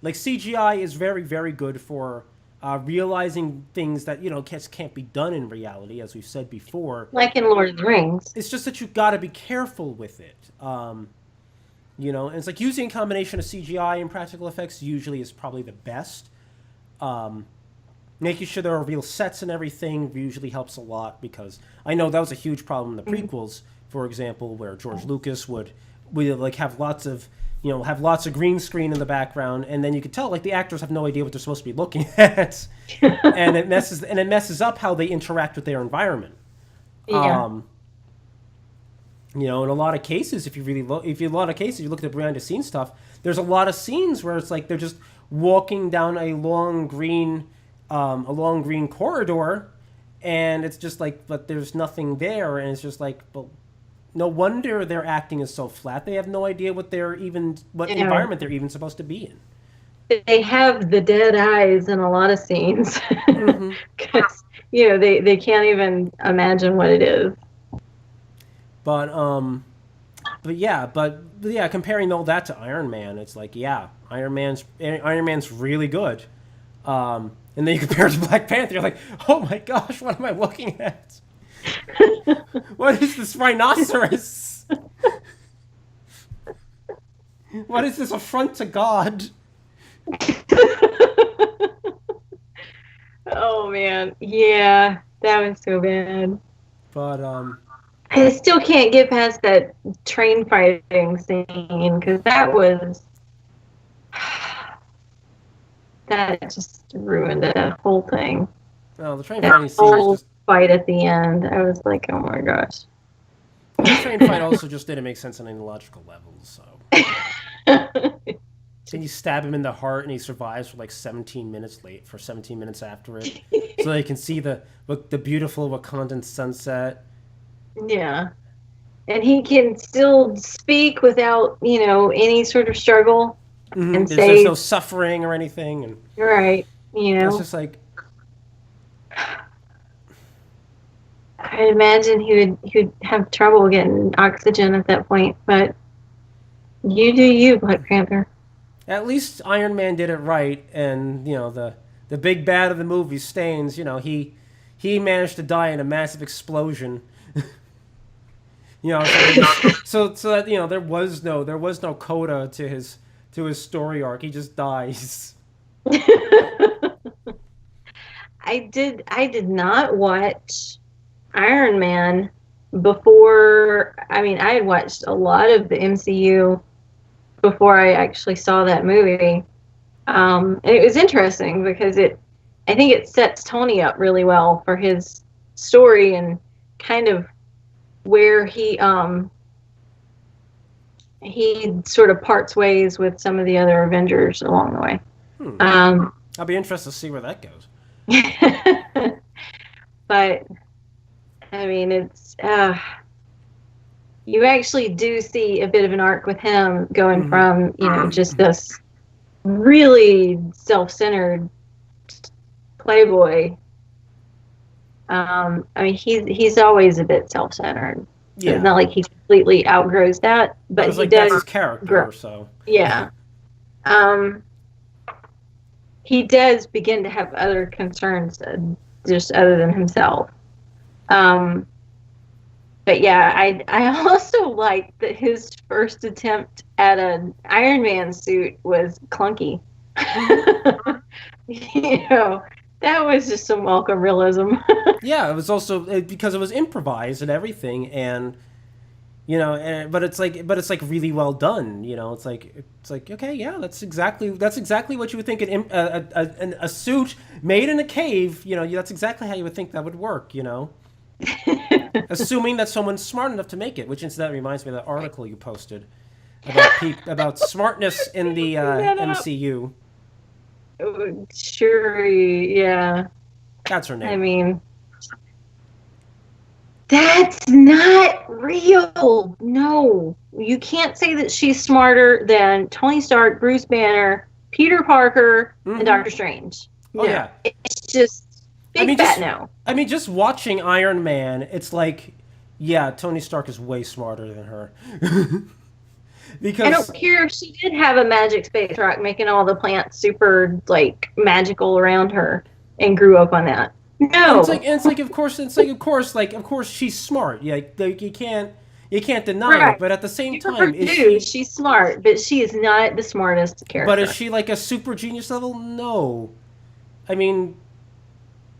CGI is very, very good for realizing things that can't be done in reality, as we've said before. Like in Lord of the Rings. It's just that you've got to be careful with it. And it's using a combination of CGI and practical effects usually is probably the best. Making sure there are real sets and everything usually helps a lot, because I know that was a huge problem in the prequels, for example, where George Lucas would have lots of green screen in the background, and then you could tell the actors have no idea what they're supposed to be looking at, and it messes up how they interact with their environment. Yeah. In a lot of cases, you look at the behind the scenes stuff, there's a lot of scenes where it's they're just walking down a long green corridor, and it's just but there's nothing there, and it's just but no wonder their acting is so flat. They have no idea what environment they're even supposed to be in. They have the dead eyes in a lot of scenes, because they can't even imagine what it is. But comparing all that to Iron Man, it's Iron Man's really good. And then you compare it to Black Panther, you're like, oh my gosh, what am I looking at? What is this rhinoceros? What is this affront to God? Oh man, yeah, that was so bad. But I still can't get past that train fighting scene because that just ruined the whole thing. well, the train That fighting scene is whole just fight at the end, I was like, oh my gosh. the train fight also just didn't make sense on any logical levels. So then you stab him in the heart and he survives for like 17 minutes late for 17 minutes after it, so they can see the beautiful Wakandan sunset. Yeah. And he can still speak without, any sort of struggle and There's say, no suffering or anything, and right, it's just like, I imagine he would have trouble getting oxygen at that point, but you do you, Black Panther. at least Iron Man did it right, and the big bad of the movie, Staines, he managed to die in a massive explosion. So that there was no coda to his story arc. He just dies. I did not watch Iron Man before. I mean, I had watched a lot of the MCU before I actually saw that movie. And it was interesting because I think it sets Tony up really well for his story and kind of where he sort of parts ways with some of the other Avengers along the way. I'll be interested to see where that goes. But I mean, it's you actually do see a bit of an arc with him going from just this really self-centered playboy. I mean, he's always a bit self-centered. Yeah. It's not like he completely outgrows that, but he like does. That's his character, grow. So Yeah. He does begin to have other concerns, just other than himself. But yeah, I also like that his first attempt at an Iron Man suit was clunky. That was just some welcome realism. yeah, it was also because it was improvised and everything, and but it's like really well done. It's like okay, yeah, that's exactly what you would think a suit made in a cave. That's exactly how you would think that would work. Assuming that someone's smart enough to make it, which incidentally reminds me of that article you posted about smartness in the MCU. Sure, yeah. That's her name. I mean, that's not real. No, you can't say that she's smarter than Tony Stark, Bruce Banner, Peter Parker, and Doctor Strange. Oh yeah, it's just big fat no. I mean, just watching Iron Man, it's like, yeah, Tony Stark is way smarter than her. Because I don't care if she did have a magic space rock making all the plants super magical around her and grew up on that. No, of course she's smart. Yeah, you can't deny it. But at the same time, she's smart, but she is not the smartest character. But is she like a super genius level? No, I mean,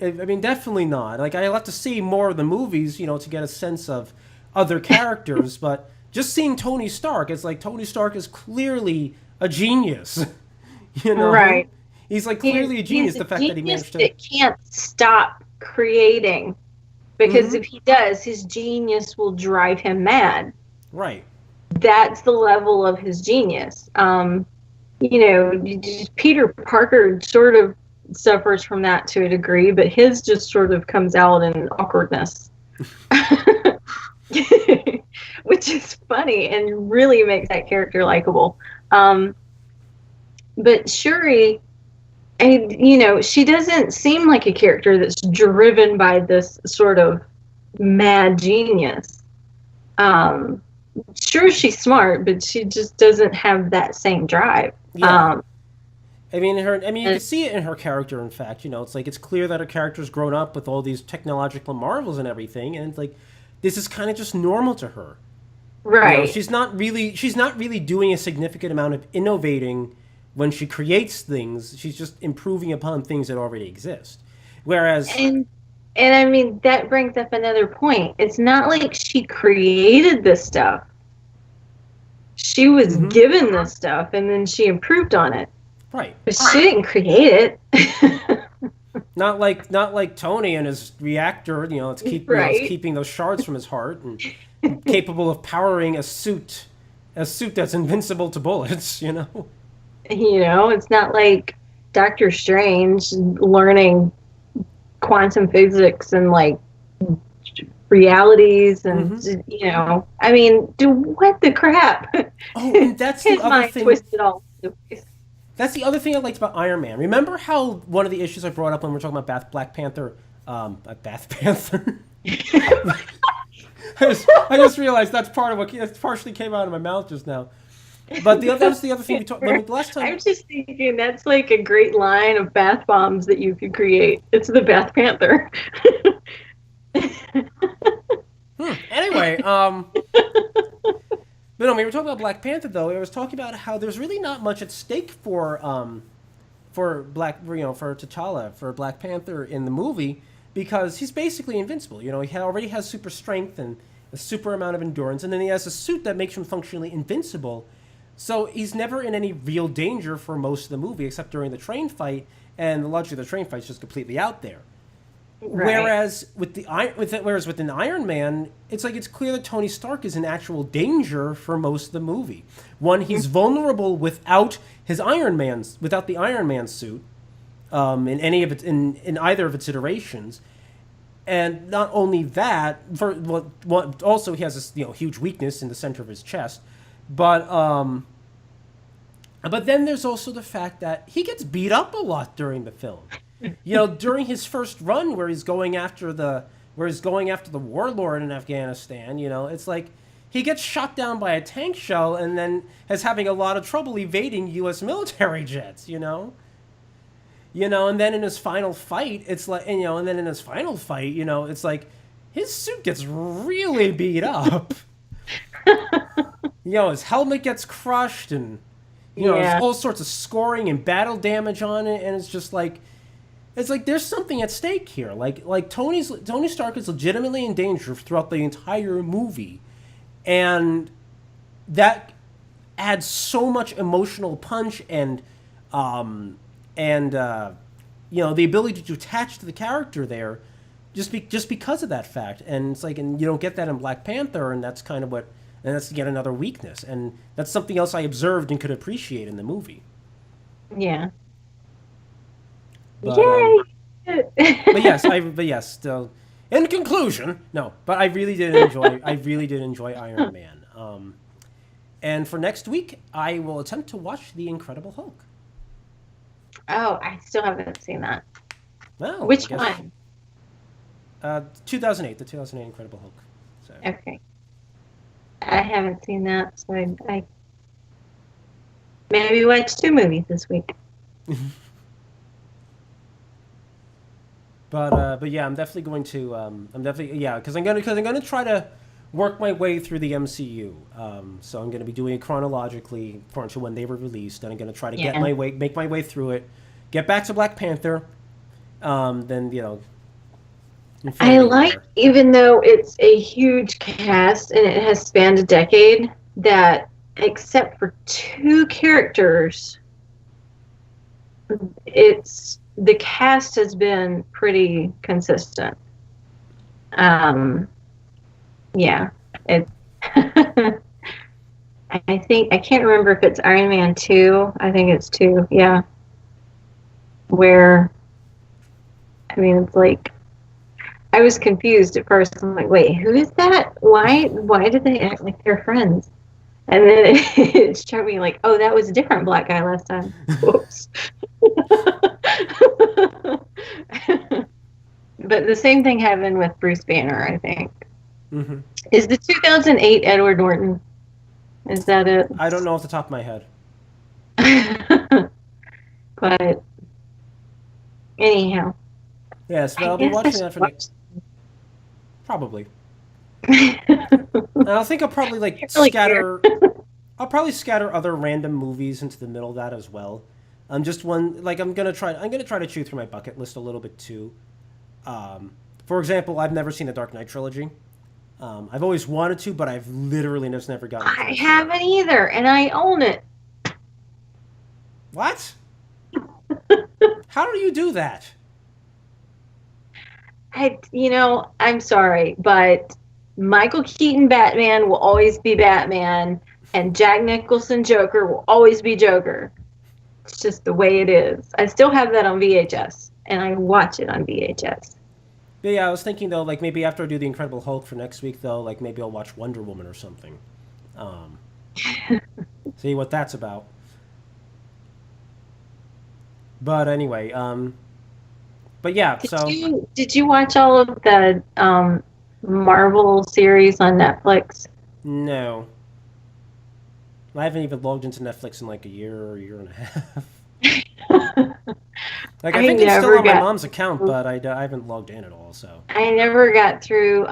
definitely not. Like, I'll have to see more of the movies, to get a sense of other characters, but. Just seeing Tony Stark, it's like Tony Stark is clearly a genius. Right. He's clearly a genius. The fact that he managed to. That can't stop creating, because if he does, his genius will drive him mad. Right. That's the level of his genius. Peter Parker sort of suffers from that to a degree, but his just sort of comes out in awkwardness. Which is funny and really makes that character likable. But Shuri, she doesn't seem like a character that's driven by this sort of mad genius. Sure, she's smart, but she just doesn't have that same drive. Yeah. You can see it in her character. In fact, it's clear that her character's grown up with all these technological marvels and everything, and it's like, this is kind of just normal to her. Right. She's not really doing a significant amount of innovating when she creates things. She's just improving upon things that already exist. Whereas, And I mean, that brings up another point. It's not like she created this stuff. She was given this stuff and then she improved on it. right. But she didn't create it. Not like Tony and his reactor, it's keeping those shards from his heart and capable of powering a suit that's invincible to bullets, It's not like Doctor Strange learning quantum physics and like realities and I mean, what the crap? Oh, and that's the other thing. Twisted all over the place. That's the other thing I liked about Iron Man. Remember how one of the issues I brought up when we were talking about Black Panther, Bath Panther? I just realized that's partially came out of my mouth just now. But that's the other thing we talked about last time. I'm just thinking that's like a great line of bath bombs that you could create. It's the Bath Panther. Anyway, but no, we were talking about Black Panther though. I was talking about how there's really not much at stake for T'Challa, for Black Panther in the movie, because he's basically invincible. He already has super strength and a super amount of endurance, and then he has a suit that makes him functionally invincible. So he's never in any real danger for most of the movie, except during the train fight, and the logic of the train fight is just completely out there. Right. Whereas within Iron Man, it's clear that Tony Stark is in actual danger for most of the movie. One, he's vulnerable without the Iron Man suit, in any of in either of its iterations, and not only that, also he has this huge weakness in the center of his chest, but then there's also the fact that he gets beat up a lot during the film. During his first run, where he's going after the warlord in Afghanistan, it's like he gets shot down by a tank shell and then is having a lot of trouble evading U.S. military jets. And then in his final fight, it's like, it's like his suit gets really beat up. His helmet gets crushed, and there's all sorts of scoring and battle damage on it, and it's just like. It's like there's something at stake here. Like Tony Stark is legitimately in danger throughout the entire movie, and that adds so much emotional punch and the ability to attach to the character there, just because of that fact. And it's like, and you don't get that in Black Panther, and that's kind of what, and that's yet another weakness, and that's something else I observed and could appreciate in the movie. Yeah. But, Yay! but yes. Still, in conclusion, no. But I really did enjoy Iron Man. And for next week, I will attempt to watch The Incredible Hulk. Oh, I still haven't seen that. Well, which one? 2008, the 2008 Incredible Hulk. So. Okay. I haven't seen that, so I maybe watch 2 movies this week. But yeah, I'm definitely going to because I'm gonna try to work my way through the MCU. So I'm gonna be doing it chronologically according to when they were released, and I'm gonna try to make my way through it, get back to Black Panther, then I like, even though it's a huge cast and it has spanned a decade, that except for 2 characters, the cast has been pretty consistent. Yeah, it. I think, I can't remember if it's Iron Man 2. I think it's 2. Yeah, where, I mean, it's like, I was confused at first. I'm like, wait, who is that? Why did they act like they're friends? And then it showed me like, oh, that was a different black guy last time. Whoops. But the same thing happened with Bruce Banner, I think. Mm-hmm. Is the 2008 Edward Norton? Is that it? I don't know off the top of my head. But anyhow. Yes, but I'll be watching that for next. Probably. And I think I'll probably like Can't really care. scatter. I'll probably scatter other random movies into the middle of that as well. Just one like I'm gonna try. I'm gonna try to chew through my bucket list a little bit too. For example, I've never seen the Dark Knight trilogy. I've always wanted to, but I've literally just never gotten a I chance to it. haven't either, and I own it. What? How do you do that? I'm sorry, but Michael Keaton Batman will always be Batman, and Jack Nicholson Joker will always be Joker. It's just the way it is. I still have that on VHS, and I watch it on VHS. But yeah, I was thinking though, like maybe after I do the Incredible Hulk for next week, though, like maybe I'll watch Wonder Woman or something. Um, see what that's about. But anyway, but yeah, Did so you did you watch all of the Marvel series on Netflix? no, I haven't even logged into Netflix in like a year and a half. Like I I think it's still never on my got mom's account, but I haven't logged in at all. So I never got through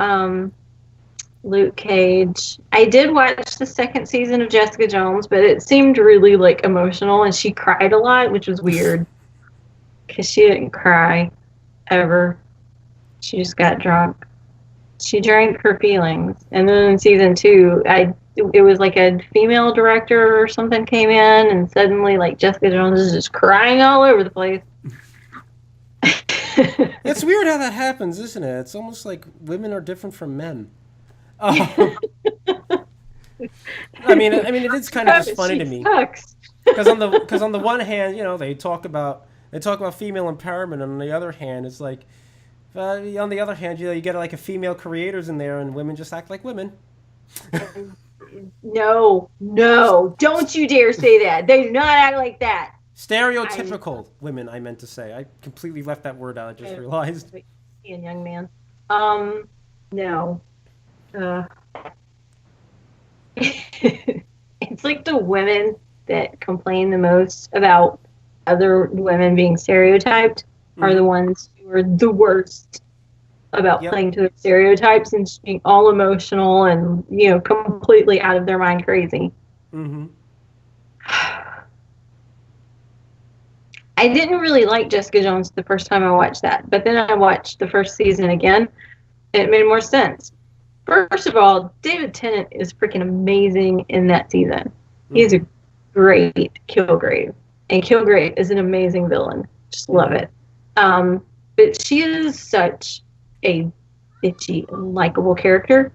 Luke Cage. I did watch the second season of Jessica Jones, but it seemed really like emotional, and she cried a lot, which was weird because she didn't cry ever. She just got drunk. She drank her feelings, and then in season two, it was like a female director or something came in, and suddenly like Jessica Jones is just crying all over the place. it's weird how that happens, isn't it? It's almost like women are different from men. Um, I mean, it is kind of just funny She to me sucks. because on the one hand, they talk about female empowerment, and on the other hand, it's like on the other hand, you get like a female creators in there, and women just act like women. No, no, don't you dare say that. They do not act like that. Stereotypical women, I meant to say. I completely left that word out. I just realized. Young man. No. Uh, it's like the women that complain the most about other women being stereotyped are the Mm-hmm. ones who are the worst about Yep. playing to their stereotypes and just being all emotional and, completely out of their mind crazy. Mm-hmm. I didn't really like Jessica Jones the first time I watched that, but then I watched the first season again, and it made more sense. First of all, David Tennant is freaking amazing in that season. He's Mm-hmm. a great Kilgrave, and Kilgrave is an amazing villain. Just love Mm-hmm. it. But she is such a bitchy, likable character,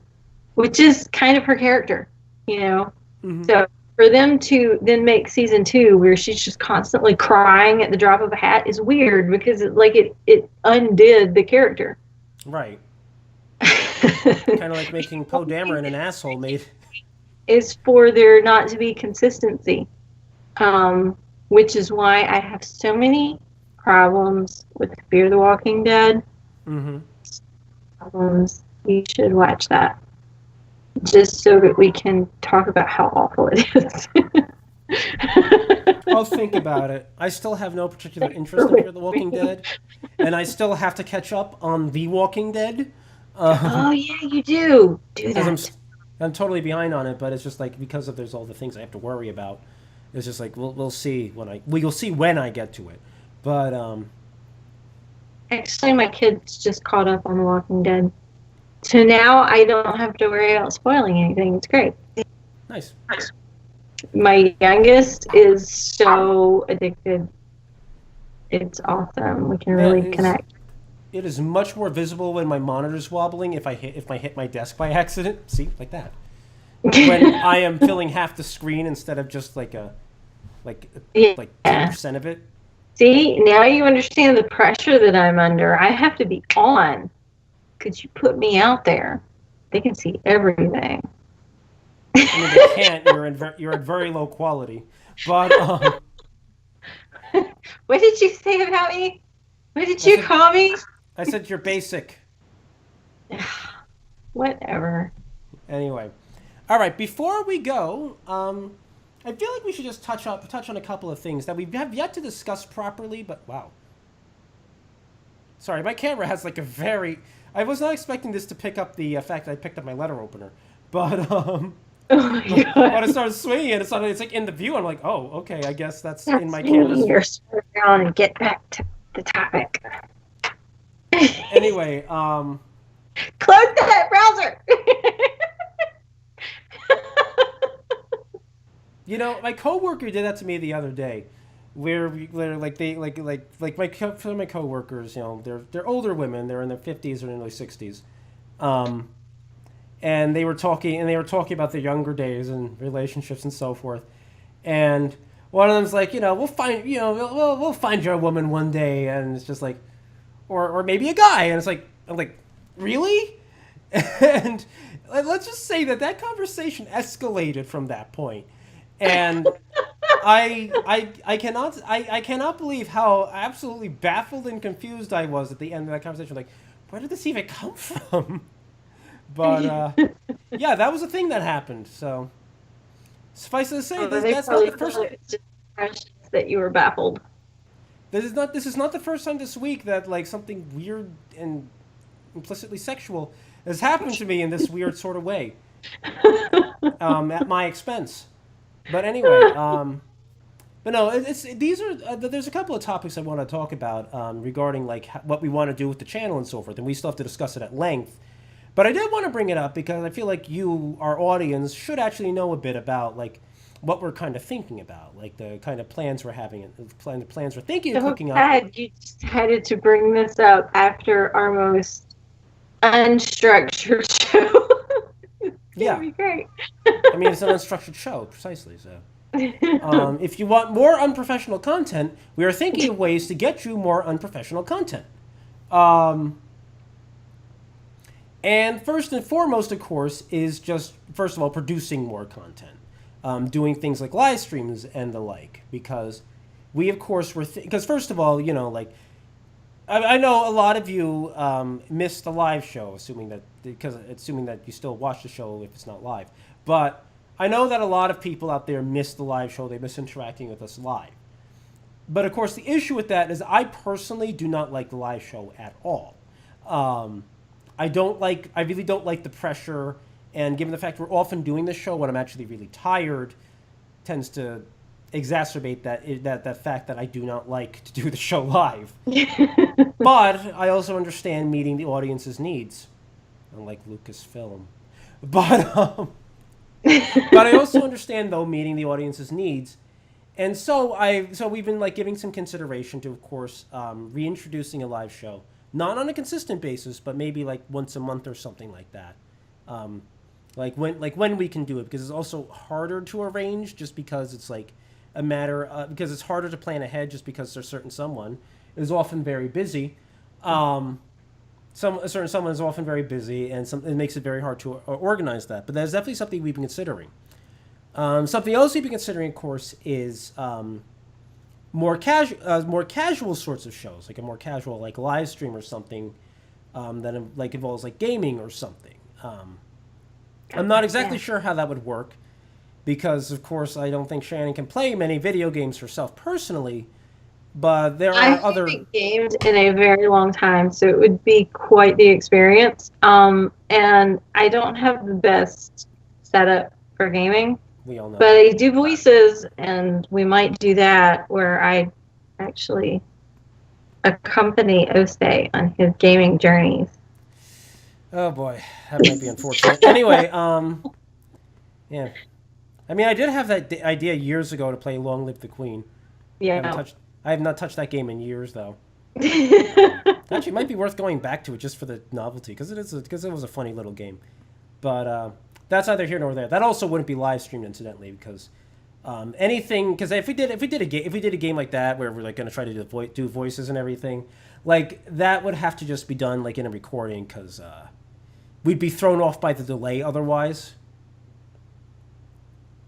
which is kind of her character, you know. Mm-hmm. So for them to then make season two where she's just constantly crying at the drop of a hat is weird because it undid the character. Right. Kind of like making Poe Dameron an asshole made. Is for there not to be consistency, which is why I have so many problems with Fear the Walking Dead. Mm-hmm. Problems. You should watch that just so that we can talk about how awful it is. I'll think about it. I still have no particular interest in Fear the Walking Dead, and I still have to catch up on The Walking Dead. Oh yeah, you do Because that. I'm totally behind on it, but it's just like because of there's all the things I have to worry about. It's just like we'll see we'll see when I get to it. But Actually, my kid's just caught up on The Walking Dead, so now I don't have to worry about spoiling anything. It's great. nice. My youngest is so addicted. It's awesome. We can really connect. It is much more visible when my monitor's wobbling if I hit my desk by accident. See, like that. When I am filling half the screen instead of just like Yeah. 10% of it. See, now you understand the pressure that I'm under. I have to be on. Could you put me out there? They can see everything. I mean, they can't. You're at very low quality. But What did you say about me? What did I you said call me? I said you're basic. Whatever. Anyway, all right. Before we go, I feel like we should just touch on a couple of things that we have yet to discuss properly. But wow, Sorry, my camera has like a very. I was not expecting this to pick up the fact that I picked up my letter opener, but Oh my but it god. started swinging and it's like in the view. I'm like, oh, okay, I guess that's in That's my me camera's. here. Slow down and get back to the topic. Anyway, Close that browser. my coworker did that to me the other day, where like they like some of my coworkers, they're older women, they're in their 50s or in their 60s, um, and they were talking about their younger days and relationships and so forth, and one of them's like, we'll find you a woman one day, and it's just like, or maybe a guy, and it's like, I'm like, really? And let's just say that conversation escalated from that point, and I cannot believe how absolutely baffled and confused I was at the end of that conversation. Like, where did this even come from? But yeah, that was a thing that happened. So suffice it to say, Oh, this, they that's not probably the first. thought it was just precious that you were baffled. This is not the first time this week that like something weird and implicitly sexual has happened to me in this weird sort of way, at my expense. But anyway, but no, these are there's a couple of topics I want to talk about regarding like what we want to do with the channel and so forth, and we still have to discuss it at length. But I did want to bring it up because I feel like you, our audience, should actually know a bit about like what we're kind of thinking about, like the kind of plans we're having, and the plans we're thinking of So cooking up. glad you decided to bring this up after our most unstructured show. Yeah, That'd be great. I mean it's an unstructured show, precisely. So, if you want more unprofessional content, we are thinking of ways to get you more unprofessional content. Um, And first and foremost, of course, is just, first of all, producing more content. Doing things like live streams and the like. Because we, of course, because first of all, like, I know a lot of you missed the live show, assuming that you still watch the show if it's not live. But I know that a lot of people out there miss the live show. They miss interacting with us live. But, of course, the issue with that is I personally do not like the live show at all. I really don't like the pressure, and given the fact we're often doing this show when I'm actually really tired, tends to exacerbate that fact that I do not like to do the show live. But I also understand meeting the audience's needs, unlike Lucasfilm. But but I also understand though meeting the audience's needs, and so we've been like giving some consideration to, of course, reintroducing a live show. Not on a consistent basis, but maybe like once a month or something like that. Like when we can do it, because it's also harder to arrange, just because it's like a matter because it's harder to plan ahead, just because there's certain someone is often very busy. A certain someone is often very busy, and it makes it very hard to organize that. But that's definitely something we've been considering. Something else we've been considering, of course, is more casual sorts of shows, like a more casual like live stream or something that like involves like gaming or something. I'm not exactly sure how that would work because, of course, I don't think Shannon can play many video games herself personally. But there I are other haven't gamed in a very long time, so it would be quite the experience. And I don't have the best setup for gaming. we all know. But I do voices, and we might do that where I actually accompany Ose on his gaming journeys. Oh boy, that might be unfortunate. Anyway, yeah. I mean, I did have that idea years ago to play Long Live the Queen. Yeah. I have not touched that game in years, though. Actually, it might be worth going back to it just for the novelty, because it was a funny little game. But that's neither here nor there. That also wouldn't be live streamed, incidentally, because because if we did a game like that where we're like going to try to do voices and everything, like that would have to just be done like in a recording, because we'd be thrown off by the delay otherwise.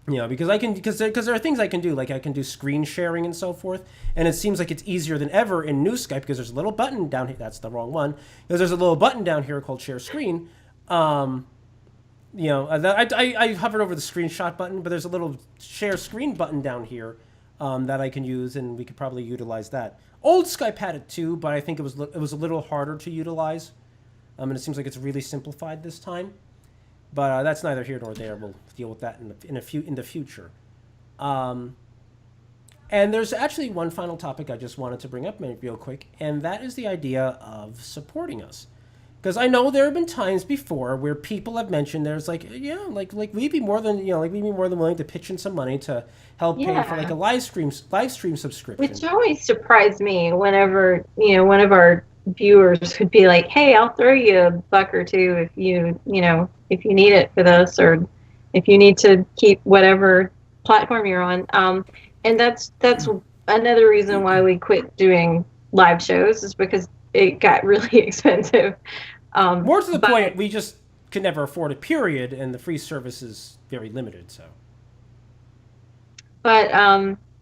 Because there are things I can do, like I can do screen sharing and so forth, and it seems like it's easier than ever in new Skype because there's a little button down here. That's the wrong one. Because there's a little button down here called Share Screen. I hovered over the screenshot button, but there's a little Share Screen button down here that I can use, and we could probably utilize that. Old Skype had it too, but I think it was a little harder to utilize. And it seems like it's really simplified this time. But that's neither here nor there. We'll deal with that in the future. And there's actually one final topic I just wanted to bring up real quick, and that is the idea of supporting us. Because I know there have been times before where people have mentioned there's like, yeah, like we'd be more than willing to pitch in some money to help pay for like a live stream subscription. Which always surprised me whenever one of our viewers would be like, "Hey, I'll throw you a buck or two if if you need it for this, or if you need to keep whatever platform you're on." And that's another reason why we quit doing live shows, is because it got really expensive. More to the point, we just could never afford it, period, and the free service is very limited. So. But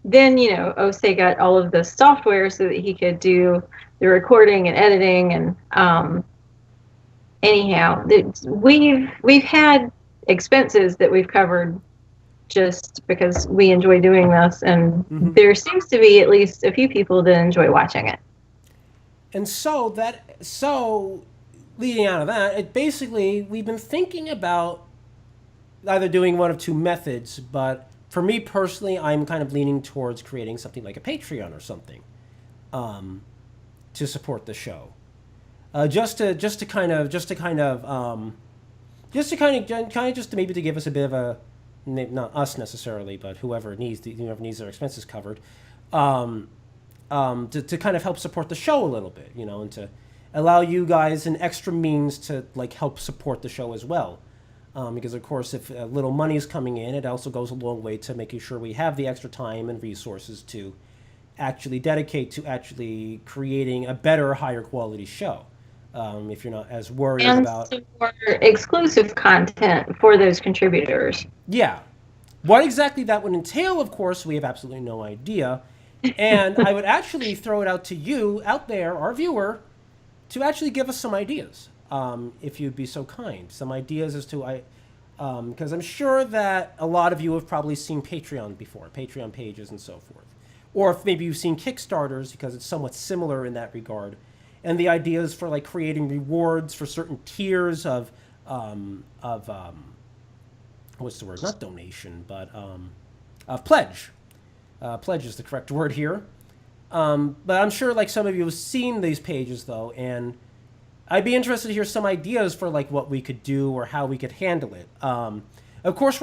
then, Osei got all of the software so that he could do the recording and editing. And anyhow, we've had expenses that we've covered just because we enjoy doing this. And there seems to be at least a few people that enjoy watching it. And so leading out of that, we've been thinking about either doing one of two methods, but for me personally, I'm kind of leaning towards creating something like a Patreon or something, to support the show, just to maybe to give us a bit of a, maybe not us necessarily, but whoever needs their expenses covered, to kind of help support the show a little bit, and to allow you guys an extra means to like help support the show as well. Because of course, if little money is coming in, it also goes a long way to making sure we have the extra time and resources to actually dedicate to actually creating a better, higher quality show. If you're not as worried about more exclusive content for those contributors. Yeah. What exactly that would entail, of course, we have absolutely no idea. And I would actually throw it out to you out there, our viewer, to actually give us some ideas. If you'd be so kind, some ideas as to because I'm sure that a lot of you have probably seen Patreon before, Patreon pages and so forth, or if maybe you've seen Kickstarters, because it's somewhat similar in that regard, and the ideas for like creating rewards for certain tiers of what's the word? Not donation, but pledge. Pledge is the correct word here. But I'm sure like some of you have seen these pages though, and I'd be interested to hear some ideas for like what we could do or how we could handle it. Of course,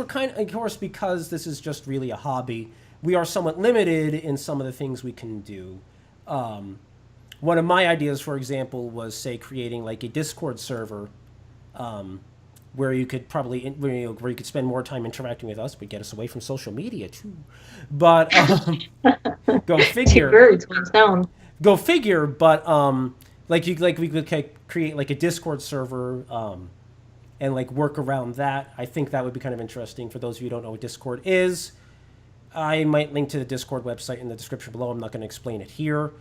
because this is just really a hobby, we are somewhat limited in some of the things we can do. One of my ideas, for example, was say creating like a Discord server, where you could where you could spend more time interacting with us, but get us away from social media too. But go figure. 2 birds, 1 stone. Go figure. But we could create like a Discord server, and like work around that. I think that would be kind of interesting for those of you who don't know what Discord is. I might link to the Discord website in the description below. I'm not going to explain it here.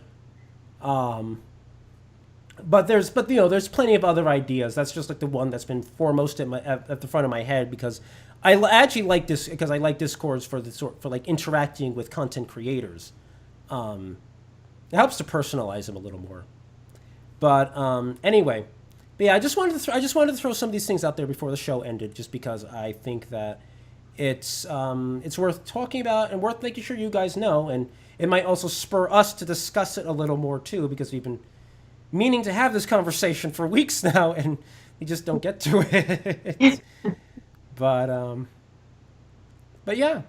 But there's plenty of other ideas. That's just like the one that's been foremost at the front of my head, because I actually like this, because I like Discords for like interacting with content creators. It helps to personalize them a little more. But anyway, but yeah, I just wanted to throw some of these things out there before the show ended, just because I think that it's worth talking about and worth making sure you guys know, and it might also spur us to discuss it a little more too, because we've been meaning to have this conversation for weeks now, and we just don't get to it. But yeah.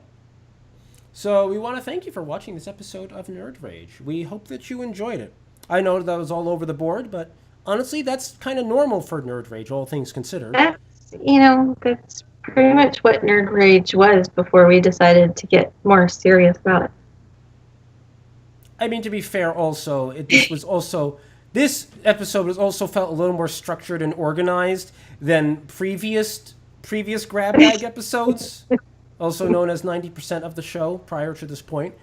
So we want to thank you for watching this episode of Nerd Rage. We hope that you enjoyed it. I know that was all over the board, but honestly, that's kind of normal for Nerd Rage, all things considered. That's pretty much what Nerd Rage was before we decided to get more serious about it. I mean, to be fair, also, this episode was also felt a little more structured and organized than previous grab bag episodes, also known as 90% of the show prior to this point.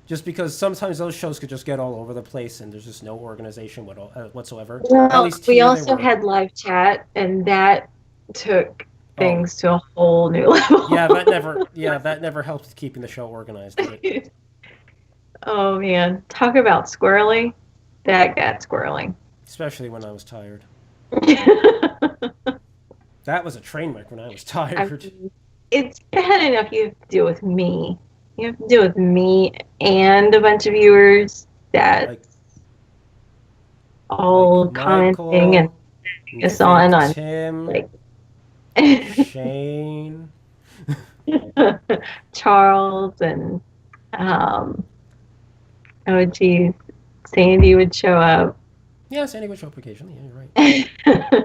Just because sometimes those shows could just get all over the place and there's just no organization whatsoever. Well, we also had live chat, and that took things to a whole new level. that never helps keeping the show organized, did it? Oh man, talk about squirrely. That got squirrely. Especially when I was tired. That was a train wreck when I was tired. It's bad enough you have to deal with me. You have to deal with me and a bunch of viewers that Like all commenting and us on Tim, like Shane, Charles and oh geez, Sandy would show up. Yeah, Sandy would show up occasionally. Yeah, you're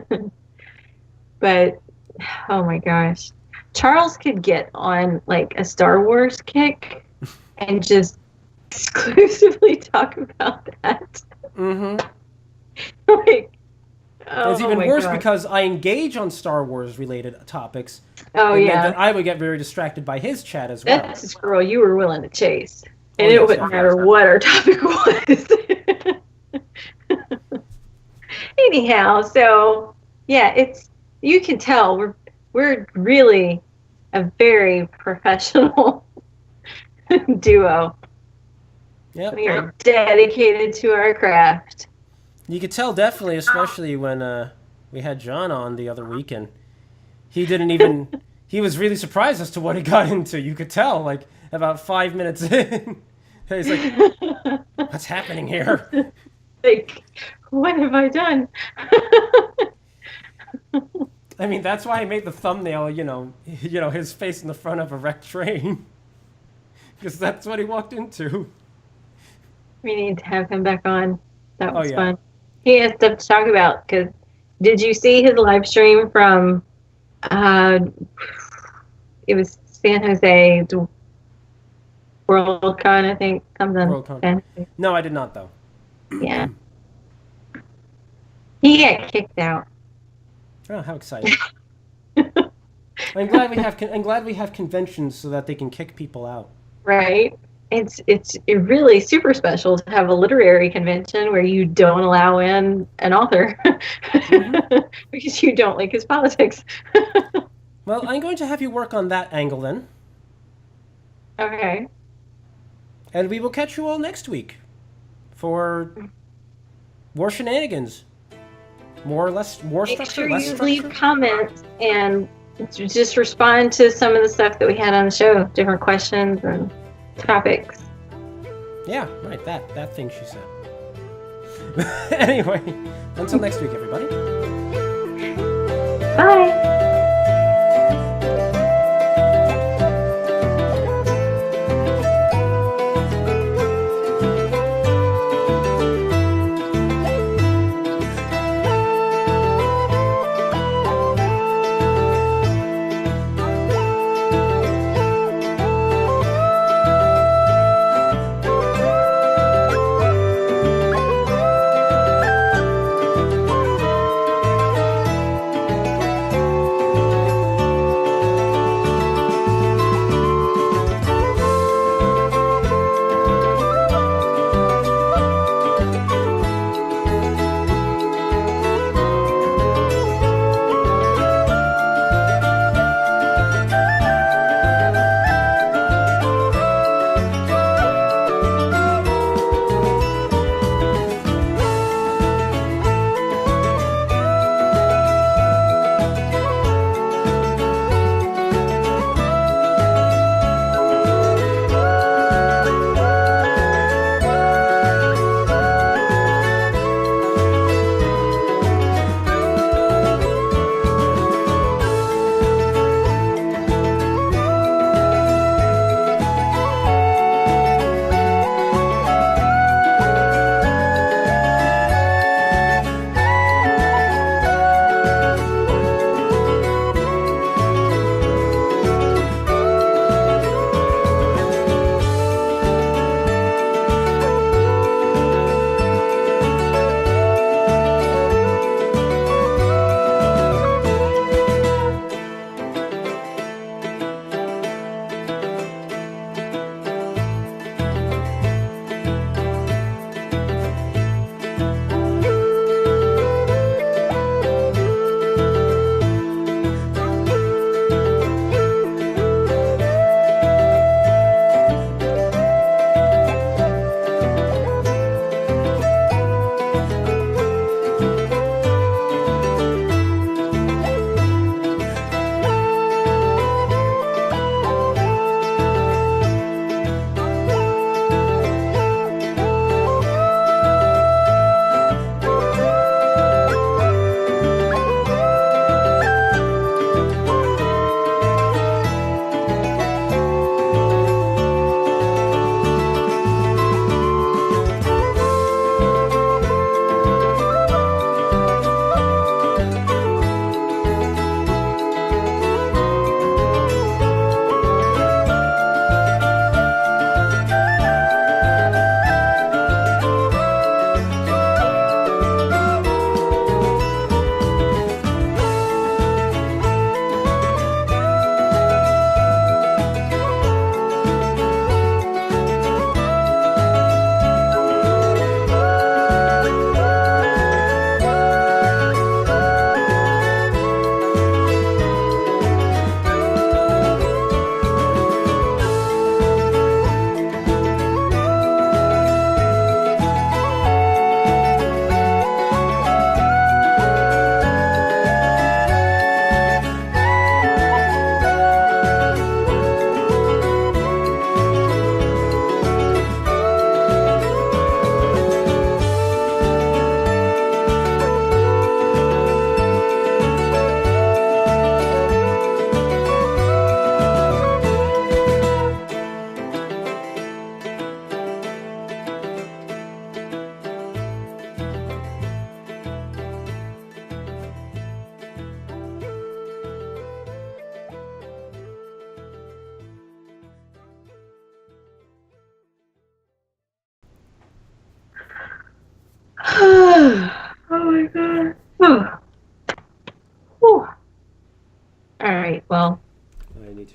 right. But oh my gosh, Charles could get on like a Star Wars kick and just exclusively talk about that. Mm-hmm. Like, it's even worse because I engage on Star Wars related topics. Oh yeah, I would get very distracted by his chat as well. That's a girl you were willing to chase, and it wouldn't matter what our topic was. Anyhow, so yeah, you can tell we're really a very professional duo. Yep. We are dedicated to our craft. You could tell definitely, especially when we had John on the other week, and he didn't even. He was really surprised as to what he got into. You could tell, like about 5 minutes in, he's like, "What's happening here?" Like, what have I done? I mean, that's why I made the thumbnail. You know, his face in the front of a wrecked train, because that's what he walked into. We need to have him back on. That was fun. He has stuff to talk about. Because did you see his live stream from? It was San Jose Worldcon, I think. Something. Worldcon. No, I did not though. Yeah. He got kicked out. Oh, how exciting! I'm glad we have conventions so that they can kick people out. Right. It's really super special to have a literary convention where you don't allow in an author because you don't like his politics. Well, I'm going to have you work on that angle then. Okay. And we will catch you all next week for more shenanigans. More or less, more structure, less structure. Make sure you leave comments and just respond to some of the stuff that we had on the show, different questions and topics. Yeah, right, that thing she said. Anyway, until next week, everybody. Bye.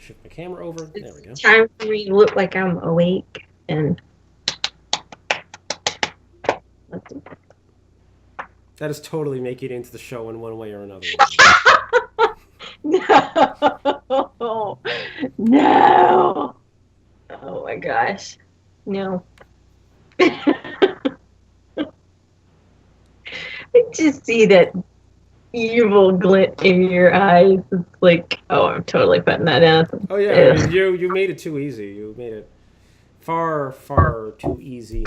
shift my camera over. There we go. Time for me to look like I'm awake and. That is totally making it into the show in one way or another. No. No. Oh my gosh. No. I just see that evil glint in your eyes. It's like, oh, I'm totally putting that down. Oh yeah, I mean, you made it too easy. You made it far too easy.